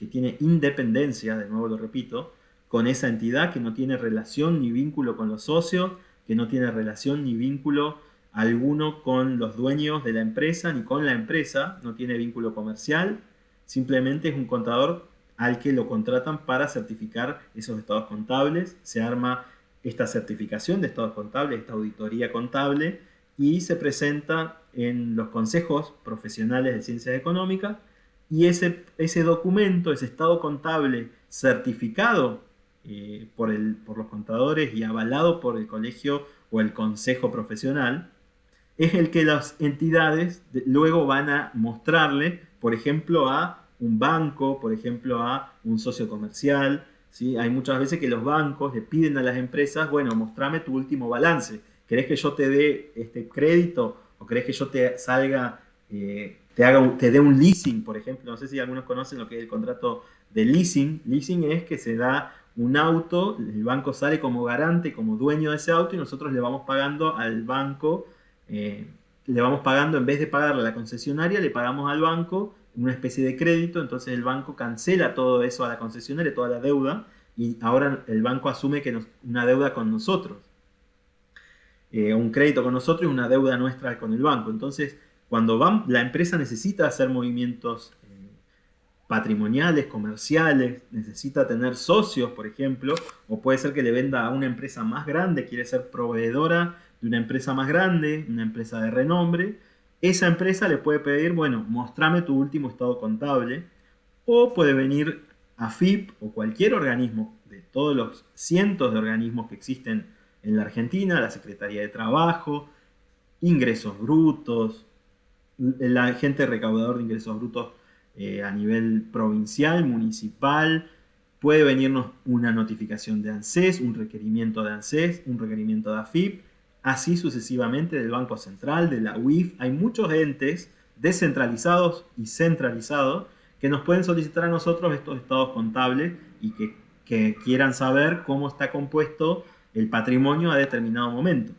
tiene independencia, de nuevo lo repito, con esa entidad, que no tiene relación ni vínculo con los socios, que no tiene relación ni vínculo alguno con los dueños de la empresa ni con la empresa, no tiene vínculo comercial simplemente es un contador al que lo contratan para certificar esos estados contables. Se arma esta certificación de estados contables, esta auditoría contable, y se presenta en los consejos profesionales de ciencias económicas, y ese documento, ese estado contable certificado por los contadores y avalado por el colegio o el consejo profesional, es el que las entidades luego van a mostrarle, por ejemplo, a un banco, por ejemplo, a un socio comercial. ¿Sí? Hay muchas veces que los bancos le piden a las empresas, bueno, mostrame tu último balance. ¿Querés que yo te dé este crédito? ¿O querés que yo te salga, te dé un leasing, por ejemplo? No sé si algunos conocen lo que es el contrato de leasing. Leasing es que se da un auto, el banco sale como garante, como dueño de ese auto, y nosotros le vamos pagando al banco, le vamos pagando, en vez de pagarle a la concesionaria, le pagamos al banco una especie de crédito. Entonces el banco cancela todo eso a la concesionaria, toda la deuda, y ahora el banco asume que una deuda con nosotros, un crédito con nosotros y una deuda nuestra con el banco. Entonces, cuando la empresa necesita hacer movimientos patrimoniales, comerciales, necesita tener socios, por ejemplo, o puede ser que le venda a una empresa más grande, quiere ser proveedora de una empresa más grande, una empresa de renombre, esa empresa le puede pedir, bueno, mostrame tu último estado contable, o puede venir AFIP o cualquier organismo de todos los cientos de organismos que existen en la Argentina, la Secretaría de Trabajo, ingresos brutos, el agente recaudador de ingresos brutos a nivel provincial, municipal. Puede venirnos una notificación de ANSES, un requerimiento de ANSES, un requerimiento de AFIP, así sucesivamente del Banco Central, de la UIF. Hay muchos entes descentralizados y centralizados que nos pueden solicitar a nosotros estos estados contables y que quieran saber cómo está compuesto el patrimonio a determinado momento.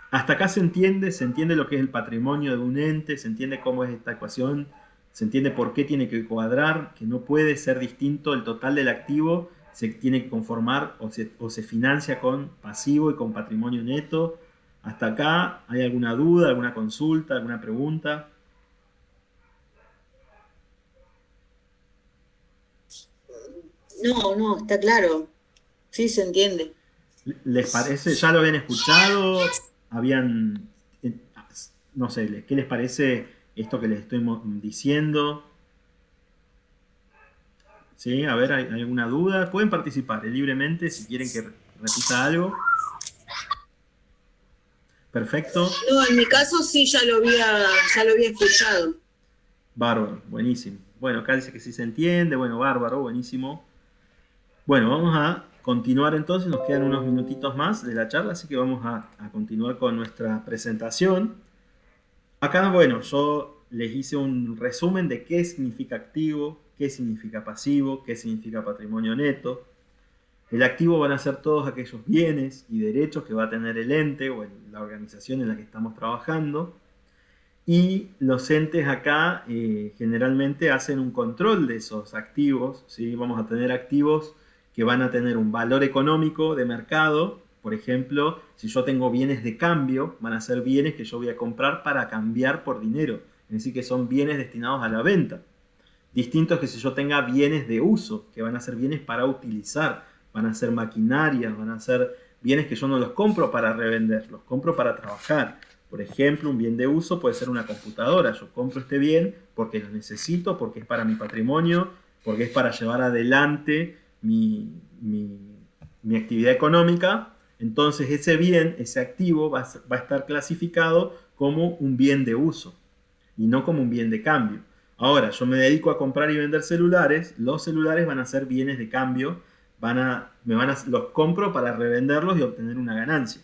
Hasta acá se entiende lo que es el patrimonio de un ente, se entiende cómo es esta ecuación, se entiende por qué tiene que cuadrar, que no puede ser distinto el total del activo, se tiene que conformar o se financia con pasivo y con patrimonio neto. Hasta acá, ¿hay alguna duda, alguna consulta, alguna pregunta? No, está claro. Sí, se entiende. ¿Les parece? ¿Ya lo habían escuchado? ¿Habían, no sé, qué les parece esto que les estoy diciendo? ¿Sí? A ver, ¿hay alguna duda? Pueden participar libremente si quieren que repita algo. Perfecto. No, en mi caso sí ya lo había escuchado. Bárbaro, buenísimo. Bueno, acá dice que sí se entiende. Bueno, bárbaro, buenísimo. Bueno, vamos a continuar entonces. Nos quedan unos minutitos más de la charla, así que vamos a continuar con nuestra presentación. Acá, bueno, yo les hice un resumen de qué significa activo, qué significa pasivo, qué significa patrimonio neto. El activo van a ser todos aquellos bienes y derechos que va a tener el ente o la organización en la que estamos trabajando. Y los entes acá generalmente hacen un control de esos activos, ¿sí? Vamos a tener activos que van a tener un valor económico de mercado. Por ejemplo, si yo tengo bienes de cambio, van a ser bienes que yo voy a comprar para cambiar por dinero. Es decir, que son bienes destinados a la venta. Distinto es que si yo tenga bienes de uso, que van a ser bienes para utilizar, van a ser maquinarias, van a ser bienes que yo no los compro para revender, los compro para trabajar. Por ejemplo, un bien de uso puede ser una computadora. Yo compro este bien porque lo necesito, porque es para mi patrimonio, porque es para llevar adelante mi actividad económica. Entonces ese bien, ese activo va a estar clasificado como un bien de uso y no como un bien de cambio. Ahora, yo me dedico a comprar y vender celulares. Los celulares van a ser bienes de cambio. Los compro para revenderlos y obtener una ganancia.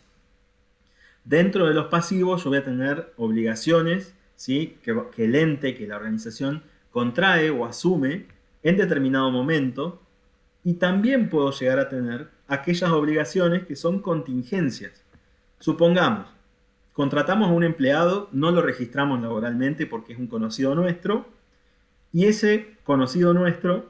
Dentro de los pasivos yo voy a tener obligaciones, ¿sí? que el ente, que la organización contrae o asume en determinado momento. Y también puedo llegar a tener aquellas obligaciones que son contingencias. Supongamos, contratamos a un empleado, no lo registramos laboralmente porque es un conocido nuestro, y ese conocido nuestro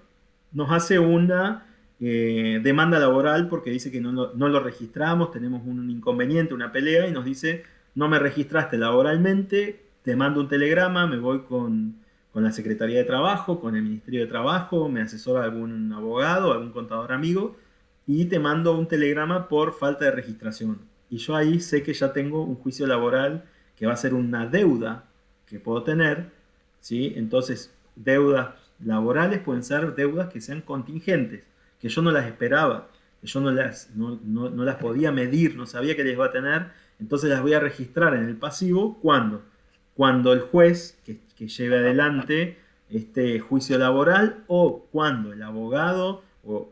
nos hace una demanda laboral porque dice que no lo registramos, tenemos un inconveniente, una pelea, y nos dice, no me registraste laboralmente, te mando un telegrama, me voy con con la Secretaría de Trabajo, con el Ministerio de Trabajo, me asesora algún abogado, algún contador amigo, y te mando un telegrama por falta de registración. Y yo ahí sé que ya tengo un juicio laboral que va a ser una deuda que puedo tener, ¿sí? Entonces, deudas laborales pueden ser deudas que sean contingentes, que yo no las esperaba, que yo no las podía medir, no sabía que les iba a tener, entonces las voy a registrar en el pasivo. ¿Cuándo? Cuando el juez que lleve adelante este juicio laboral, o cuando el abogado,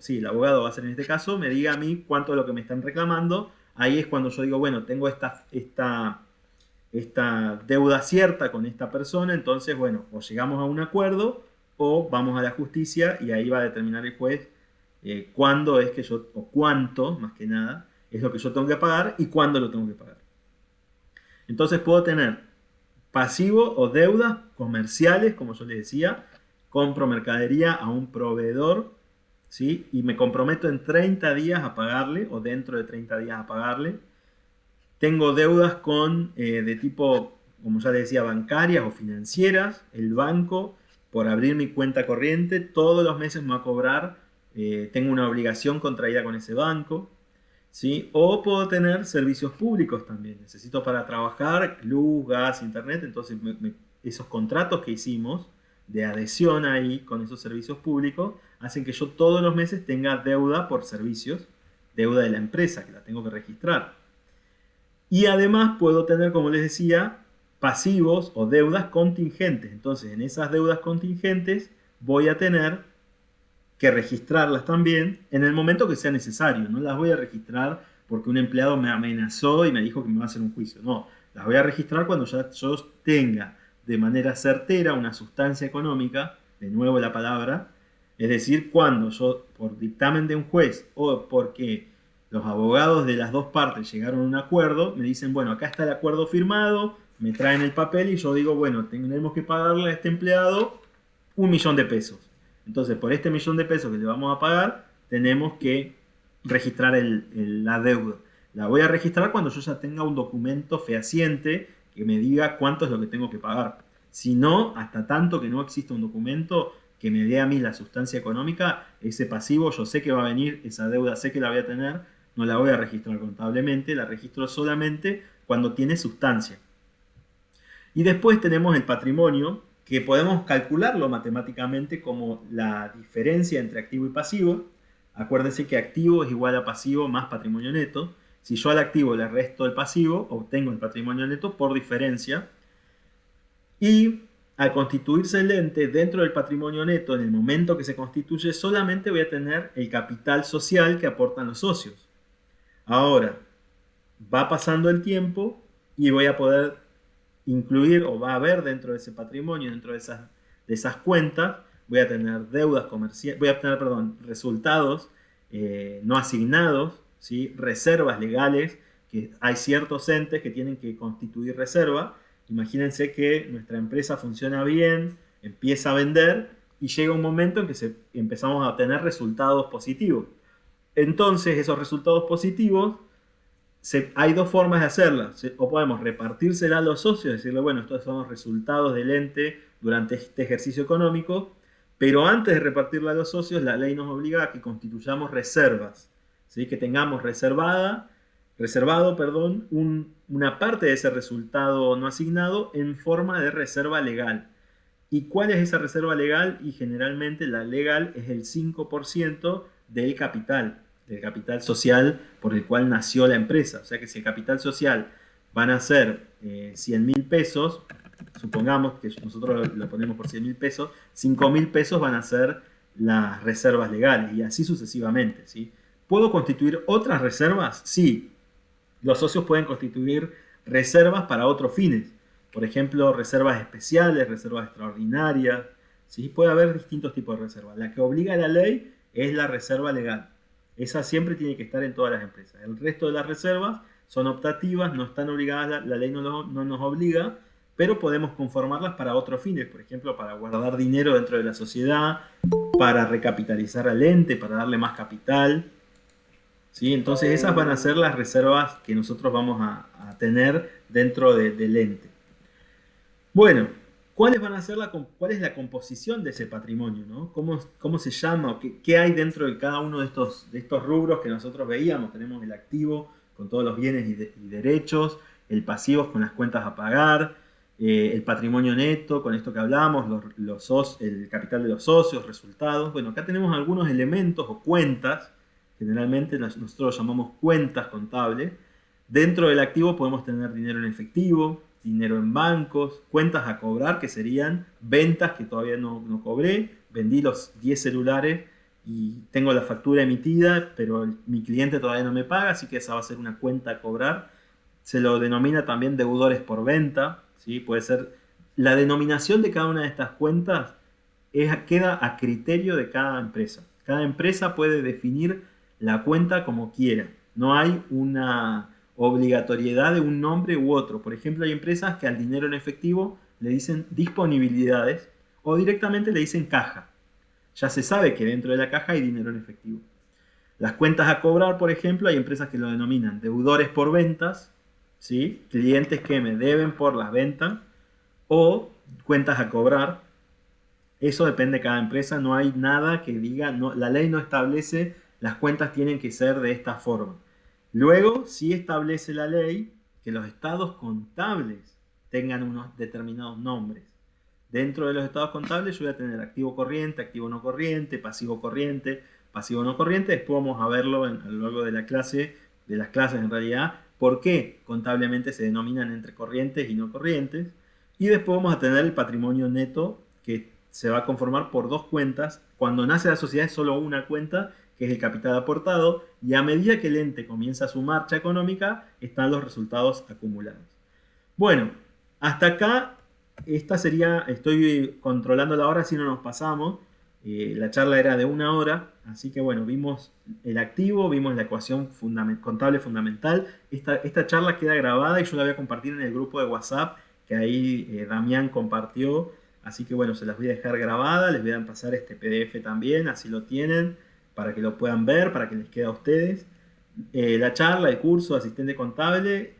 el abogado va a ser en este caso, me diga a mí cuánto es lo que me están reclamando. Ahí es cuando yo digo, bueno, tengo esta deuda cierta con esta persona, entonces, bueno, o llegamos a un acuerdo o vamos a la justicia, y ahí va a determinar el juez cuándo es que o cuánto, más que nada, es lo que yo tengo que pagar y cuándo lo tengo que pagar. Entonces puedo tener pasivo o deudas comerciales, como yo les decía, compro mercadería a un proveedor, ¿sí? Y me comprometo en 30 días a pagarle, o dentro de 30 días a pagarle. Tengo deudas de tipo, como ya les decía, bancarias o financieras. El banco, por abrir mi cuenta corriente, todos los meses me va a cobrar, tengo una obligación contraída con ese banco, ¿sí? O puedo tener servicios públicos también. Necesito para trabajar luz, gas, internet. Entonces esos contratos que hicimos de adhesión ahí con esos servicios públicos hacen que yo todos los meses tenga deuda por servicios, deuda de la empresa que la tengo que registrar. Y además puedo tener, como les decía, pasivos o deudas contingentes. Entonces, en esas deudas contingentes voy a tener que registrarlas también en el momento que sea necesario. No las voy a registrar porque un empleado me amenazó y me dijo que me va a hacer un juicio. No, las voy a registrar cuando ya yo tenga de manera certera una sustancia económica, de nuevo la palabra, es decir, cuando yo, por dictamen de un juez o porque los abogados de las dos partes llegaron a un acuerdo, me dicen, bueno, acá está el acuerdo firmado, me traen el papel y yo digo, bueno, tenemos que pagarle a este empleado 1.000.000 de pesos. Entonces, por este 1.000.000 de pesos que le vamos a pagar, tenemos que registrar la deuda. La voy a registrar cuando yo ya tenga un documento fehaciente que me diga cuánto es lo que tengo que pagar. Si no, hasta tanto que no exista un documento que me dé a mí la sustancia económica, ese pasivo yo sé que va a venir, esa deuda sé que la voy a tener, no la voy a registrar contablemente, la registro solamente cuando tiene sustancia. Y después tenemos el patrimonio, que podemos calcularlo matemáticamente como la diferencia entre activo y pasivo. Acuérdense que activo es igual a pasivo más patrimonio neto. Si yo al activo le resto el pasivo, obtengo el patrimonio neto por diferencia. Y al constituirse el ente dentro del patrimonio neto, en el momento que se constituye, solamente voy a tener el capital social que aportan los socios. Ahora, va pasando el tiempo y voy a poder incluir, o va a haber dentro de ese patrimonio, dentro de esas cuentas, voy a tener deudas comerciales, voy a tener, resultados no asignados, ¿sí? Reservas legales, que hay ciertos entes que tienen que constituir reserva. Imagínense que nuestra empresa funciona bien, empieza a vender y llega un momento en que empezamos a tener resultados positivos. Entonces, esos resultados positivos, hay dos formas de hacerlas. O podemos repartírsela a los socios, decirle, bueno, estos son los resultados del ente durante este ejercicio económico, pero antes de repartirla a los socios, la ley nos obliga a que constituyamos reservas, ¿sí? Que tengamos reservado, una parte de ese resultado no asignado en forma de reserva legal. ¿Y cuál es esa reserva legal? Y generalmente la legal es el 5% del capital social por el cual nació la empresa. O sea que si el capital social van a ser 100.000 pesos, supongamos que nosotros lo ponemos por 100.000 pesos, 5.000 pesos van a ser las reservas legales y así sucesivamente, ¿sí? ¿Puedo constituir otras reservas? Sí. Los socios pueden constituir reservas para otros fines. Por ejemplo, reservas especiales, reservas extraordinarias, ¿sí? Puede haber distintos tipos de reservas. La que obliga a la ley es la reserva legal. Esa siempre tiene que estar en todas las empresas. El resto de las reservas son optativas, no están obligadas, la ley no nos obliga, pero podemos conformarlas para otros fines. Por ejemplo, para guardar dinero dentro de la sociedad, para recapitalizar al ente, para darle más capital, ¿sí? Entonces esas van a ser las reservas que nosotros vamos a tener dentro del ente. Bueno, ¿cuáles van a ser cuál es la composición de ese patrimonio, ¿no? ¿Cómo se llama? O qué hay dentro de cada uno de estos rubros que nosotros veíamos? Tenemos el activo con todos los bienes y derechos, el pasivo con las cuentas a pagar, el patrimonio neto, con esto que hablamos, el capital de los socios, resultados. Bueno, acá tenemos algunos elementos o cuentas, generalmente nosotros llamamos cuentas contables. Dentro del activo podemos tener dinero en efectivo, dinero en bancos, cuentas a cobrar, que serían ventas que todavía no cobré, vendí los 10 celulares y tengo la factura emitida, pero mi cliente todavía no me paga, así que esa va a ser una cuenta a cobrar. Se lo denomina también deudores por venta, ¿sí? Puede ser la denominación de cada una de estas cuentas queda a criterio de cada empresa. Cada empresa puede definir la cuenta como quiera. No hay una obligatoriedad de un nombre u otro. Por ejemplo, hay empresas que al dinero en efectivo le dicen disponibilidades o directamente le dicen caja. Ya se sabe que dentro de la caja hay dinero en efectivo. Las cuentas a cobrar, por ejemplo, hay empresas que lo denominan deudores por ventas, ¿sí? Clientes que me deben por las ventas, o cuentas a cobrar. Eso depende de cada empresa, no hay nada que diga, la ley no establece las cuentas tienen que ser de esta forma. Luego, sí establece la ley que los estados contables tengan unos determinados nombres. Dentro de los estados contables yo voy a tener activo corriente, activo no corriente, pasivo no corriente. Después vamos a verlo a lo largo de las clases en realidad, por qué contablemente se denominan entre corrientes y no corrientes. Y después vamos a tener el patrimonio neto, que se va a conformar por dos cuentas. Cuando nace la sociedad es solo una cuenta, que es el capital aportado, y a medida que el ente comienza su marcha económica, están los resultados acumulados. Bueno, hasta acá, estoy controlando la hora, si no nos pasamos. La charla era de 1 hora, así que bueno, vimos el activo, vimos la ecuación contable fundamental. Esta charla queda grabada y yo la voy a compartir en el grupo de WhatsApp, que ahí Damián compartió. Así que bueno, se las voy a dejar grabada, les voy a pasar este PDF también, así lo tienen, para que lo puedan ver, para que les quede a ustedes. La charla, el curso de asistente contable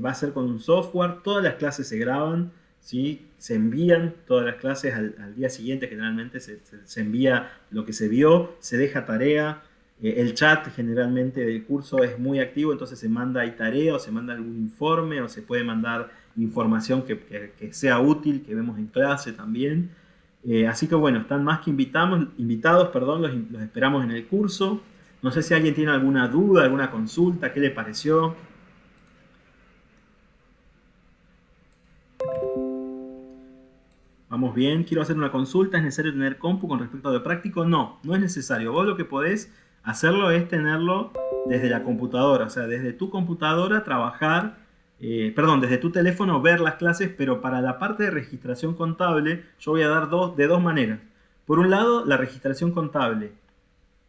va a ser con un software. Todas las clases se graban, ¿sí? Se envían todas las clases al día siguiente. Generalmente se envía lo que se vio, se deja tarea. El chat generalmente del curso es muy activo, entonces se manda ahí tarea o se manda algún informe o se puede mandar información que sea útil, que vemos en clase también. Así que bueno, están más que invitados, los esperamos en el curso. No sé si alguien tiene alguna duda, alguna consulta, ¿qué le pareció? Vamos bien, quiero hacer una consulta, ¿es necesario tener compu con respecto a lo práctico? No, no es necesario. Vos lo que podés hacerlo es tenerlo desde la computadora, o sea, desde tu computadora trabajar, desde tu teléfono ver las clases, pero para la parte de registración contable yo voy a dar de dos maneras. Por un lado, la registración contable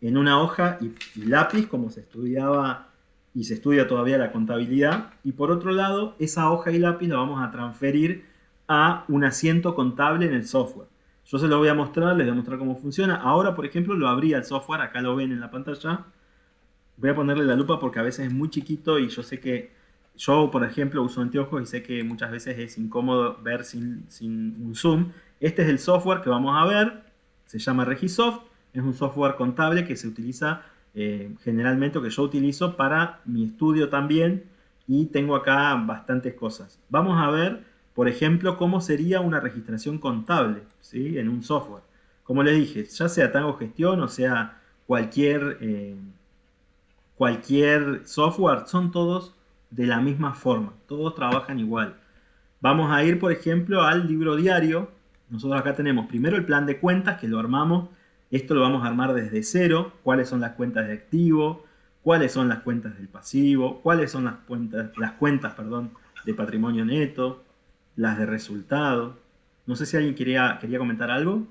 en una hoja y lápiz, como se estudiaba y se estudia todavía la contabilidad, y por otro lado, esa hoja y lápiz la vamos a transferir a un asiento contable en el software. Yo se lo voy a mostrar, les voy a mostrar cómo funciona. Ahora, por ejemplo, lo abrí al software, acá lo ven en la pantalla. Voy a ponerle la lupa porque a veces es muy chiquito y yo sé que yo, por ejemplo, uso anteojos y sé que muchas veces es incómodo ver sin un zoom. Este es el software que vamos a ver, se llama Regisoft, es un software contable que se utiliza generalmente, o que yo utilizo para mi estudio también, y tengo acá bastantes cosas. Vamos a ver, por ejemplo, cómo sería una registración contable, ¿sí? En un software. Como les dije, ya sea Tango Gestión o sea cualquier software, son todos de la misma forma, todos trabajan igual. Vamos a ir, por ejemplo, al libro diario. Nosotros acá tenemos primero el plan de cuentas, que lo armamos. Esto lo vamos a armar desde cero. Cuáles son las cuentas de activo, cuáles son las cuentas del pasivo, cuáles son las cuentas de patrimonio neto, las de resultado. No sé si alguien quería comentar algo.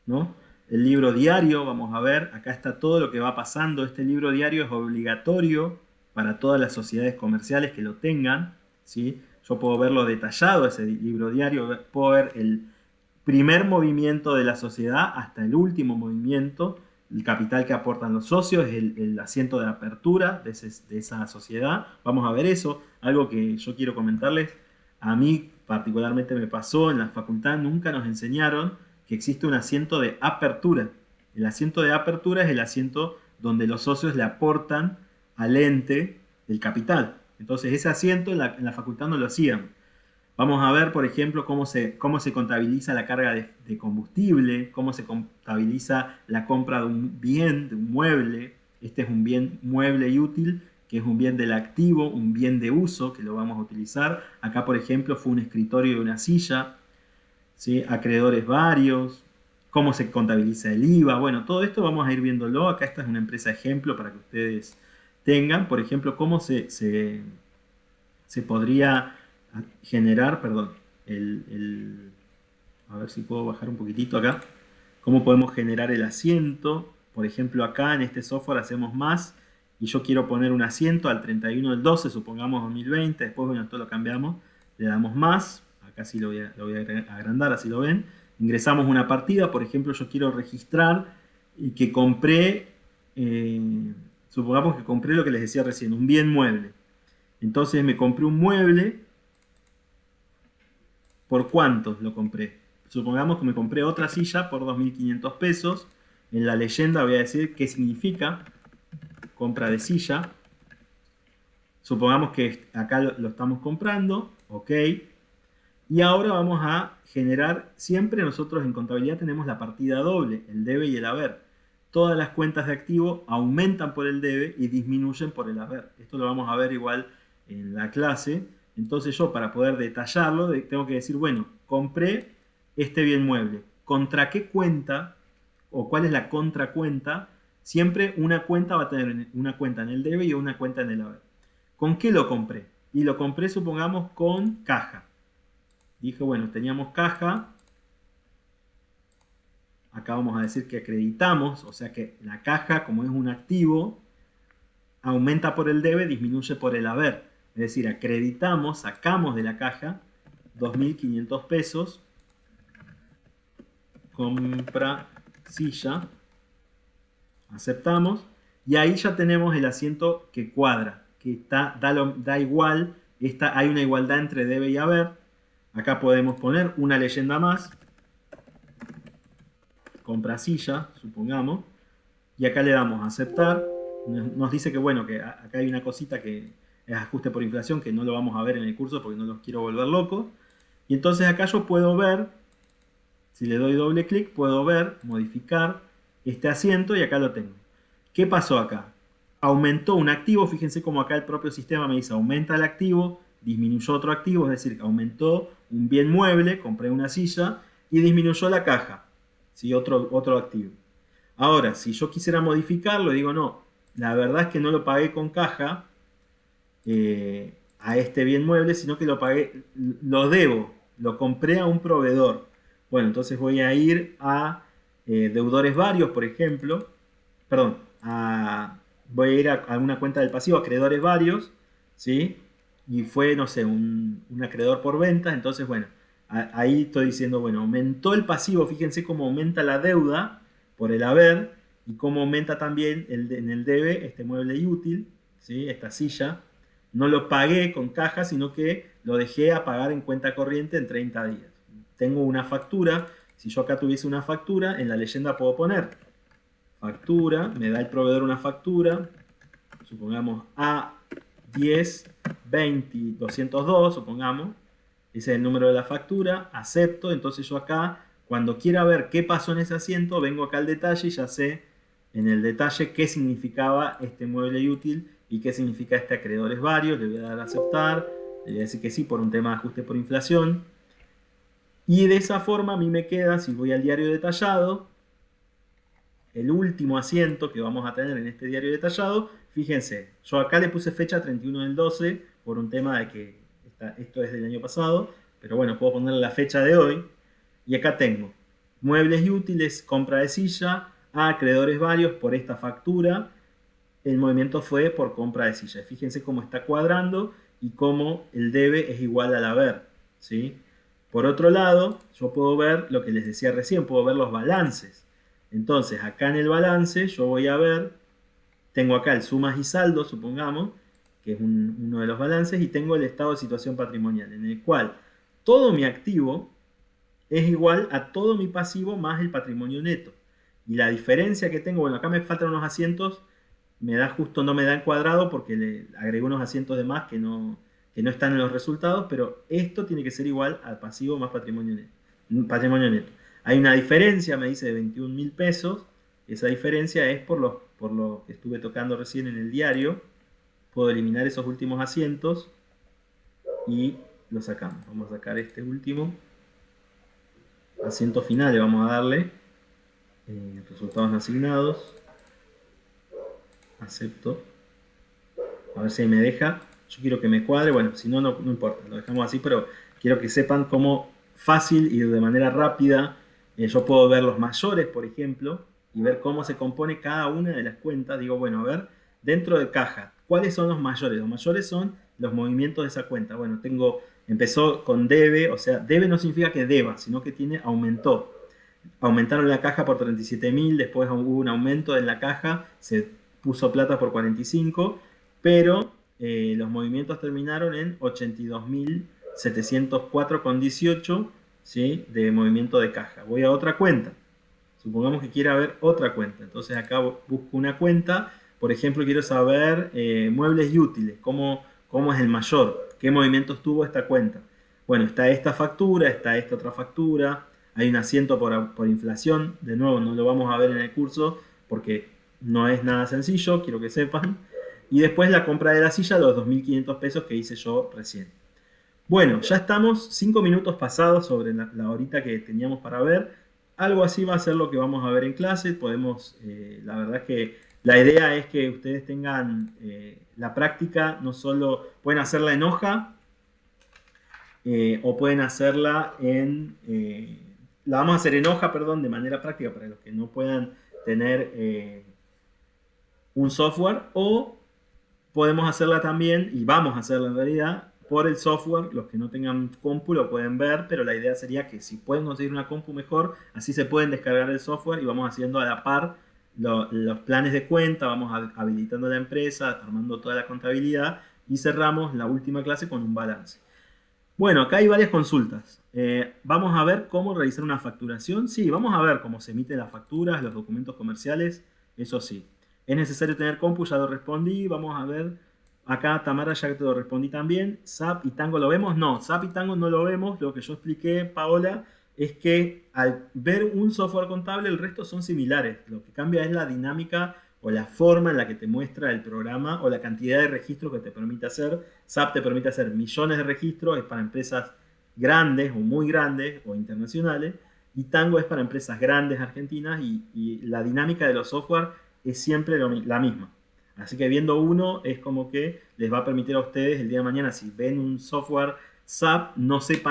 ¿No? El libro diario, vamos a ver, acá está todo lo que va pasando. Este libro diario es obligatorio para todas las sociedades comerciales que lo tengan, ¿sí? Yo puedo verlo detallado, ese libro diario, puedo ver el primer movimiento de la sociedad hasta el último movimiento, el capital que aportan los socios, el asiento de apertura de esa sociedad. Vamos a ver eso. Algo que yo quiero comentarles, A mí particularmente me pasó, en la facultad nunca nos enseñaron que existe un asiento de apertura. El asiento de apertura es el asiento donde los socios le aportan al ente el capital. Entonces ese asiento en la facultad no lo hacían. Vamos a ver, por ejemplo, cómo se contabiliza la carga de combustible, cómo se contabiliza la compra de un bien, de un mueble. Este es un bien mueble y útil, que es un bien del activo, un bien de uso, que lo vamos a utilizar. Acá, por ejemplo, fue un escritorio y una silla, ¿sí? Acreedores varios, cómo se contabiliza el IVA. Bueno, todo esto vamos a ir viéndolo. Acá esta es una empresa ejemplo para que ustedes tengan, por ejemplo, cómo se podría generar, perdón, a ver si puedo bajar un poquitito acá, cómo podemos generar el asiento. Por ejemplo, acá en este software hacemos más y yo quiero poner un asiento al 31 del 12, supongamos 2020, después, bueno, esto lo cambiamos, le damos más, acá sí lo voy a agrandar, así lo ven, ingresamos una partida, por ejemplo, yo quiero registrar y que compré, supongamos que compré lo que les decía recién, un bien mueble. Entonces me compré un mueble. ¿Por cuánto lo compré? Supongamos que me compré otra silla por 2.500 pesos. En la leyenda voy a decir qué significa compra de silla. Supongamos que acá lo estamos comprando. Ok. Y ahora vamos a generar, siempre nosotros en contabilidad tenemos la partida doble, el debe y el haber. Todas las cuentas de activo aumentan por el debe y disminuyen por el haber. Esto lo vamos a ver igual en la clase. Entonces yo, para poder detallarlo, tengo que decir, bueno, compré este bien mueble. ¿Contra qué cuenta o cuál es la contracuenta? Siempre una cuenta va a tener una cuenta en el debe y una cuenta en el haber. ¿Con qué lo compré? Y lo compré, supongamos, con caja. Dije, bueno, teníamos caja. Acá vamos a decir que acreditamos, o sea que la caja, como es un activo, aumenta por el debe, disminuye por el haber. Es decir, acreditamos, sacamos de la caja 2.500 pesos, compra silla, aceptamos, y ahí ya tenemos el asiento que cuadra, que da igual, hay una igualdad entre debe y haber. Acá podemos poner una leyenda más, compra silla, supongamos, y acá le damos a aceptar. Nos dice que bueno, que acá hay una cosita que es ajuste por inflación, que no lo vamos a ver en el curso porque no los quiero volver locos. Y entonces acá yo puedo ver, si le doy doble clic, puedo ver, modificar este asiento y acá lo tengo. ¿Qué pasó acá? Aumentó un activo, fíjense cómo acá el propio sistema me dice aumenta el activo, disminuyó otro activo, es decir, aumentó un bien mueble, compré una silla y disminuyó la caja, ¿sí? Otro activo. Ahora, si yo quisiera modificarlo, digo no, la verdad es que no lo pagué con caja, a este bien mueble, sino que lo debo, lo compré a un proveedor. Bueno, entonces voy a ir a deudores varios, por ejemplo, perdón, voy a ir a una cuenta del pasivo, acreedores varios, ¿sí? Y fue, no sé, un acreedor por ventas, entonces, bueno, ahí estoy diciendo, bueno, aumentó el pasivo, fíjense cómo aumenta la deuda por el haber y cómo aumenta también en el debe este mueble y útil, ¿sí? Esta silla. No lo pagué con caja, sino que lo dejé a pagar en cuenta corriente en 30 días. Tengo una factura. Si yo acá tuviese una factura, en la leyenda puedo poner factura, me da el proveedor una factura, supongamos A10 20 202, supongamos, ese es el número de la factura, acepto, entonces yo acá, cuando quiera ver qué pasó en ese asiento, vengo acá al detalle y ya sé en el detalle qué significaba este mueble y útil y qué significa este acreedores varios. Le voy a dar a aceptar, le voy a decir que sí por un tema de ajuste por inflación. Y de esa forma a mí me queda, si voy al diario detallado, el último asiento que vamos a tener en este diario detallado. Fíjense, yo acá le puse fecha 31 del 12 por un tema de que esto es del año pasado, pero bueno, puedo ponerle la fecha de hoy. Y acá tengo muebles y útiles, compra de silla, a acreedores varios por esta factura. El movimiento fue por compra de silla. Fíjense cómo está cuadrando y cómo el debe es igual al haber, ¿sí? Por otro lado, yo puedo ver lo que les decía recién, puedo ver los balances. Entonces, acá en el balance yo voy a ver, tengo acá el sumas y saldos, supongamos, que es uno de los balances, y tengo el estado de situación patrimonial, en el cual todo mi activo es igual a todo mi pasivo más el patrimonio neto. Y la diferencia que tengo, bueno, acá me faltan unos asientos, no me da en cuadrado porque le agregué unos asientos de más que no están en los resultados, pero esto tiene que ser igual al pasivo más patrimonio neto. Hay una diferencia, me dice, de 21.000 pesos. Esa diferencia es por lo que estuve tocando recién en el diario. Puedo eliminar esos últimos asientos y lo sacamos. Vamos a sacar este último. Asiento final, vamos a darle. Resultados no asignados. Acepto. A ver si me deja. Yo quiero que me cuadre. Bueno, si no, no importa. Lo dejamos así, pero quiero que sepan cómo fácil y de manera rápida yo puedo ver los mayores, por ejemplo, y ver cómo se compone cada una de las cuentas. Digo, bueno, a ver, dentro de caja, ¿cuáles son los mayores? Los mayores son los movimientos de esa cuenta. Bueno, empezó con debe, o sea, debe no significa que deba, sino que aumentó. Aumentaron la caja por 37.000, después hubo un aumento en la caja, se puso plata por 45, pero los movimientos terminaron en 82.704,18, ¿sí? De movimiento de caja. Voy a otra cuenta. Supongamos que quiera ver otra cuenta. Entonces acá busco una cuenta. Por ejemplo, quiero saber muebles y útiles. ¿Cómo es el mayor? ¿Qué movimientos tuvo esta cuenta? Bueno, está esta factura, está esta otra factura. Hay un asiento por inflación. De nuevo, no lo vamos a ver en el curso porque no es nada sencillo, quiero que sepan. Y después la compra de la silla, los 2.500 pesos que hice yo recién. Bueno, ya estamos 5 minutos pasados sobre la horita que teníamos para ver. Algo así va a ser lo que vamos a ver en clase. La verdad es que la idea es que ustedes tengan la práctica, no solo pueden hacerla en hoja o pueden hacerla la vamos a hacer en hoja, perdón, de manera práctica para los que no puedan tener un software, o podemos hacerla también, y vamos a hacerla en realidad, por el software. Los que no tengan compu lo pueden ver, pero la idea sería que si pueden conseguir una compu mejor, así se pueden descargar el software y vamos haciendo a la par los planes de cuenta, vamos habilitando la empresa, armando toda la contabilidad y cerramos la última clase con un balance. Bueno, acá hay varias consultas. Vamos a ver cómo realizar una facturación. Sí, vamos a ver cómo se emiten las facturas, los documentos comerciales, eso sí. ¿Es necesario tener compu? Ya lo respondí. Vamos a ver. Acá, Tamara, ya te lo respondí también. SAP y Tango, ¿lo vemos? No, SAP y Tango no lo vemos. Lo que yo expliqué, Paola, es que al ver un software contable, el resto son similares. Lo que cambia es la dinámica o la forma en la que te muestra el programa o la cantidad de registros que te permite hacer. SAP te permite hacer millones de registros, es para empresas grandes o muy grandes o internacionales. Y Tango es para empresas grandes argentinas y la dinámica de los software es siempre la misma. Así que viendo uno es como que les va a permitir a ustedes el día de mañana, si ven un software SAP, no es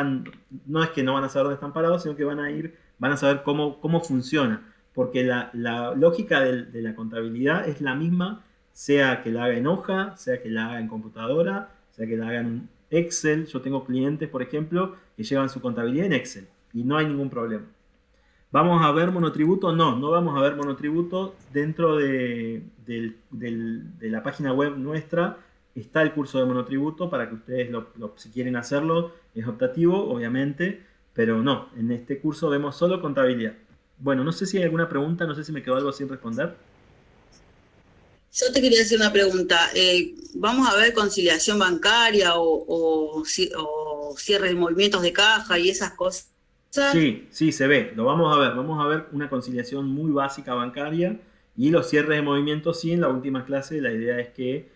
que no van a saber dónde están parados, sino que van a saber cómo funciona. Porque la lógica de la contabilidad es la misma, sea que la haga en hoja, sea que la haga en computadora, sea que la haga en Excel. Yo tengo clientes, por ejemplo, que llevan su contabilidad en Excel y no hay ningún problema. ¿Vamos a ver monotributo? No vamos a ver monotributo. Dentro de la página web nuestra está el curso de monotributo para que ustedes, si quieren hacerlo, es optativo, obviamente, pero no, en este curso vemos solo contabilidad. Bueno, no sé si hay alguna pregunta, no sé si me quedó algo sin responder. Yo te quería hacer una pregunta. ¿Vamos a ver conciliación bancaria o cierre de movimientos de caja y esas cosas? Sí, se ve, lo vamos a ver. Vamos a ver una conciliación muy básica bancaria y los cierres de movimientos. Sí, en la última clase la idea es que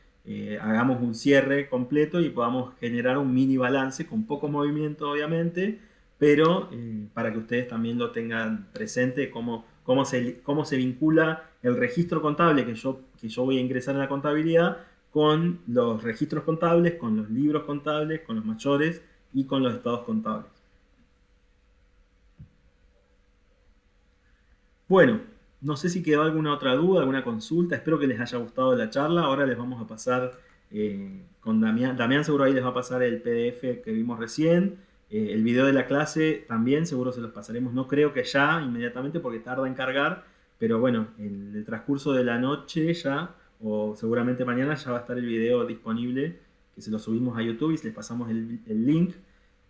hagamos un cierre completo y podamos generar un mini balance con poco movimiento, obviamente, pero para que ustedes también lo tengan presente, cómo se vincula el registro contable que yo voy a ingresar en la contabilidad con los registros contables, con los libros contables, con los mayores y con los estados contables. Bueno, no sé si quedó alguna otra duda, alguna consulta. Espero que les haya gustado la charla. Ahora les vamos a pasar con Damián. Damián seguro ahí les va a pasar el PDF que vimos recién. El video de la clase también seguro se los pasaremos. No creo que ya inmediatamente porque tarda en cargar. Pero bueno, en el transcurso de la noche ya o seguramente mañana ya va a estar el video disponible, que se lo subimos a YouTube y les pasamos el link.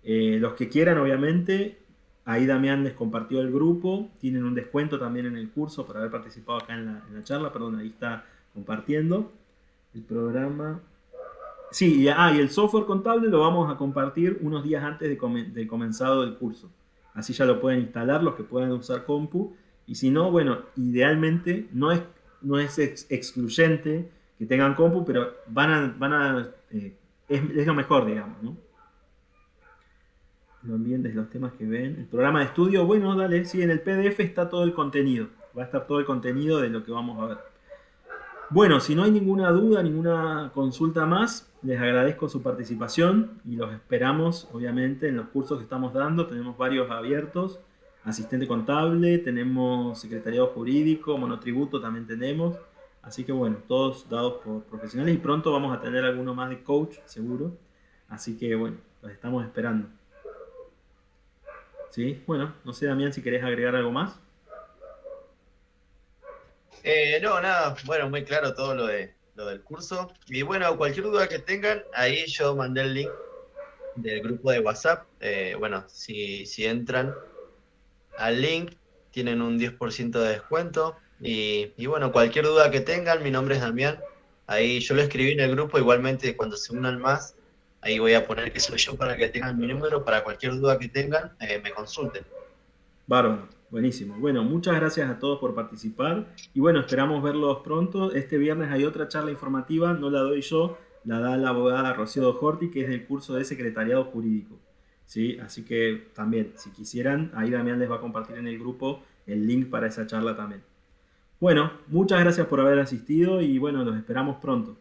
Los que quieran, obviamente, ahí Damián les compartió el grupo, tienen un descuento también en el curso por haber participado acá en la charla, perdón, ahí está compartiendo el programa. Sí, y el software contable lo vamos a compartir unos días antes de comenzado del curso. Así ya lo pueden instalar los que puedan usar compu. Y si no, bueno, idealmente no es excluyente que tengan compu, pero es lo mejor, digamos, ¿no? Los ambientes, los temas que ven. El programa de estudio, bueno, dale, sí, en el PDF está todo el contenido. Va a estar todo el contenido de lo que vamos a ver. Bueno, si no hay ninguna duda, ninguna consulta más, les agradezco su participación y los esperamos, obviamente, en los cursos que estamos dando. Tenemos varios abiertos, asistente contable, tenemos secretariado jurídico, monotributo también tenemos. Así que bueno, todos dados por profesionales y pronto vamos a tener alguno más de coach, seguro. Así que bueno, los estamos esperando. ¿Sí? Bueno, no sé, Damián, si querés agregar algo más. No, nada, bueno, muy claro todo lo del curso. Y bueno, cualquier duda que tengan, ahí yo mandé el link del grupo de WhatsApp. Bueno, si entran al link, tienen un 10% de descuento. Y bueno, cualquier duda que tengan, mi nombre es Damián. Ahí yo lo escribí en el grupo, igualmente cuando se unan más, ahí voy a poner que soy yo para que tengan mi número, para cualquier duda que tengan, me consulten. Bárbaro, buenísimo. Bueno, muchas gracias a todos por participar y bueno, esperamos verlos pronto. Este viernes hay otra charla informativa, no la doy yo, la da la abogada Rocío Dojorti, que es del curso de secretariado jurídico. ¿Sí? Así que también, si quisieran, ahí Damián les va a compartir en el grupo el link para esa charla también. Bueno, muchas gracias por haber asistido y bueno, los esperamos pronto.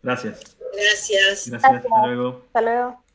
Gracias. Gracias. Gracias, hasta luego. Hasta luego.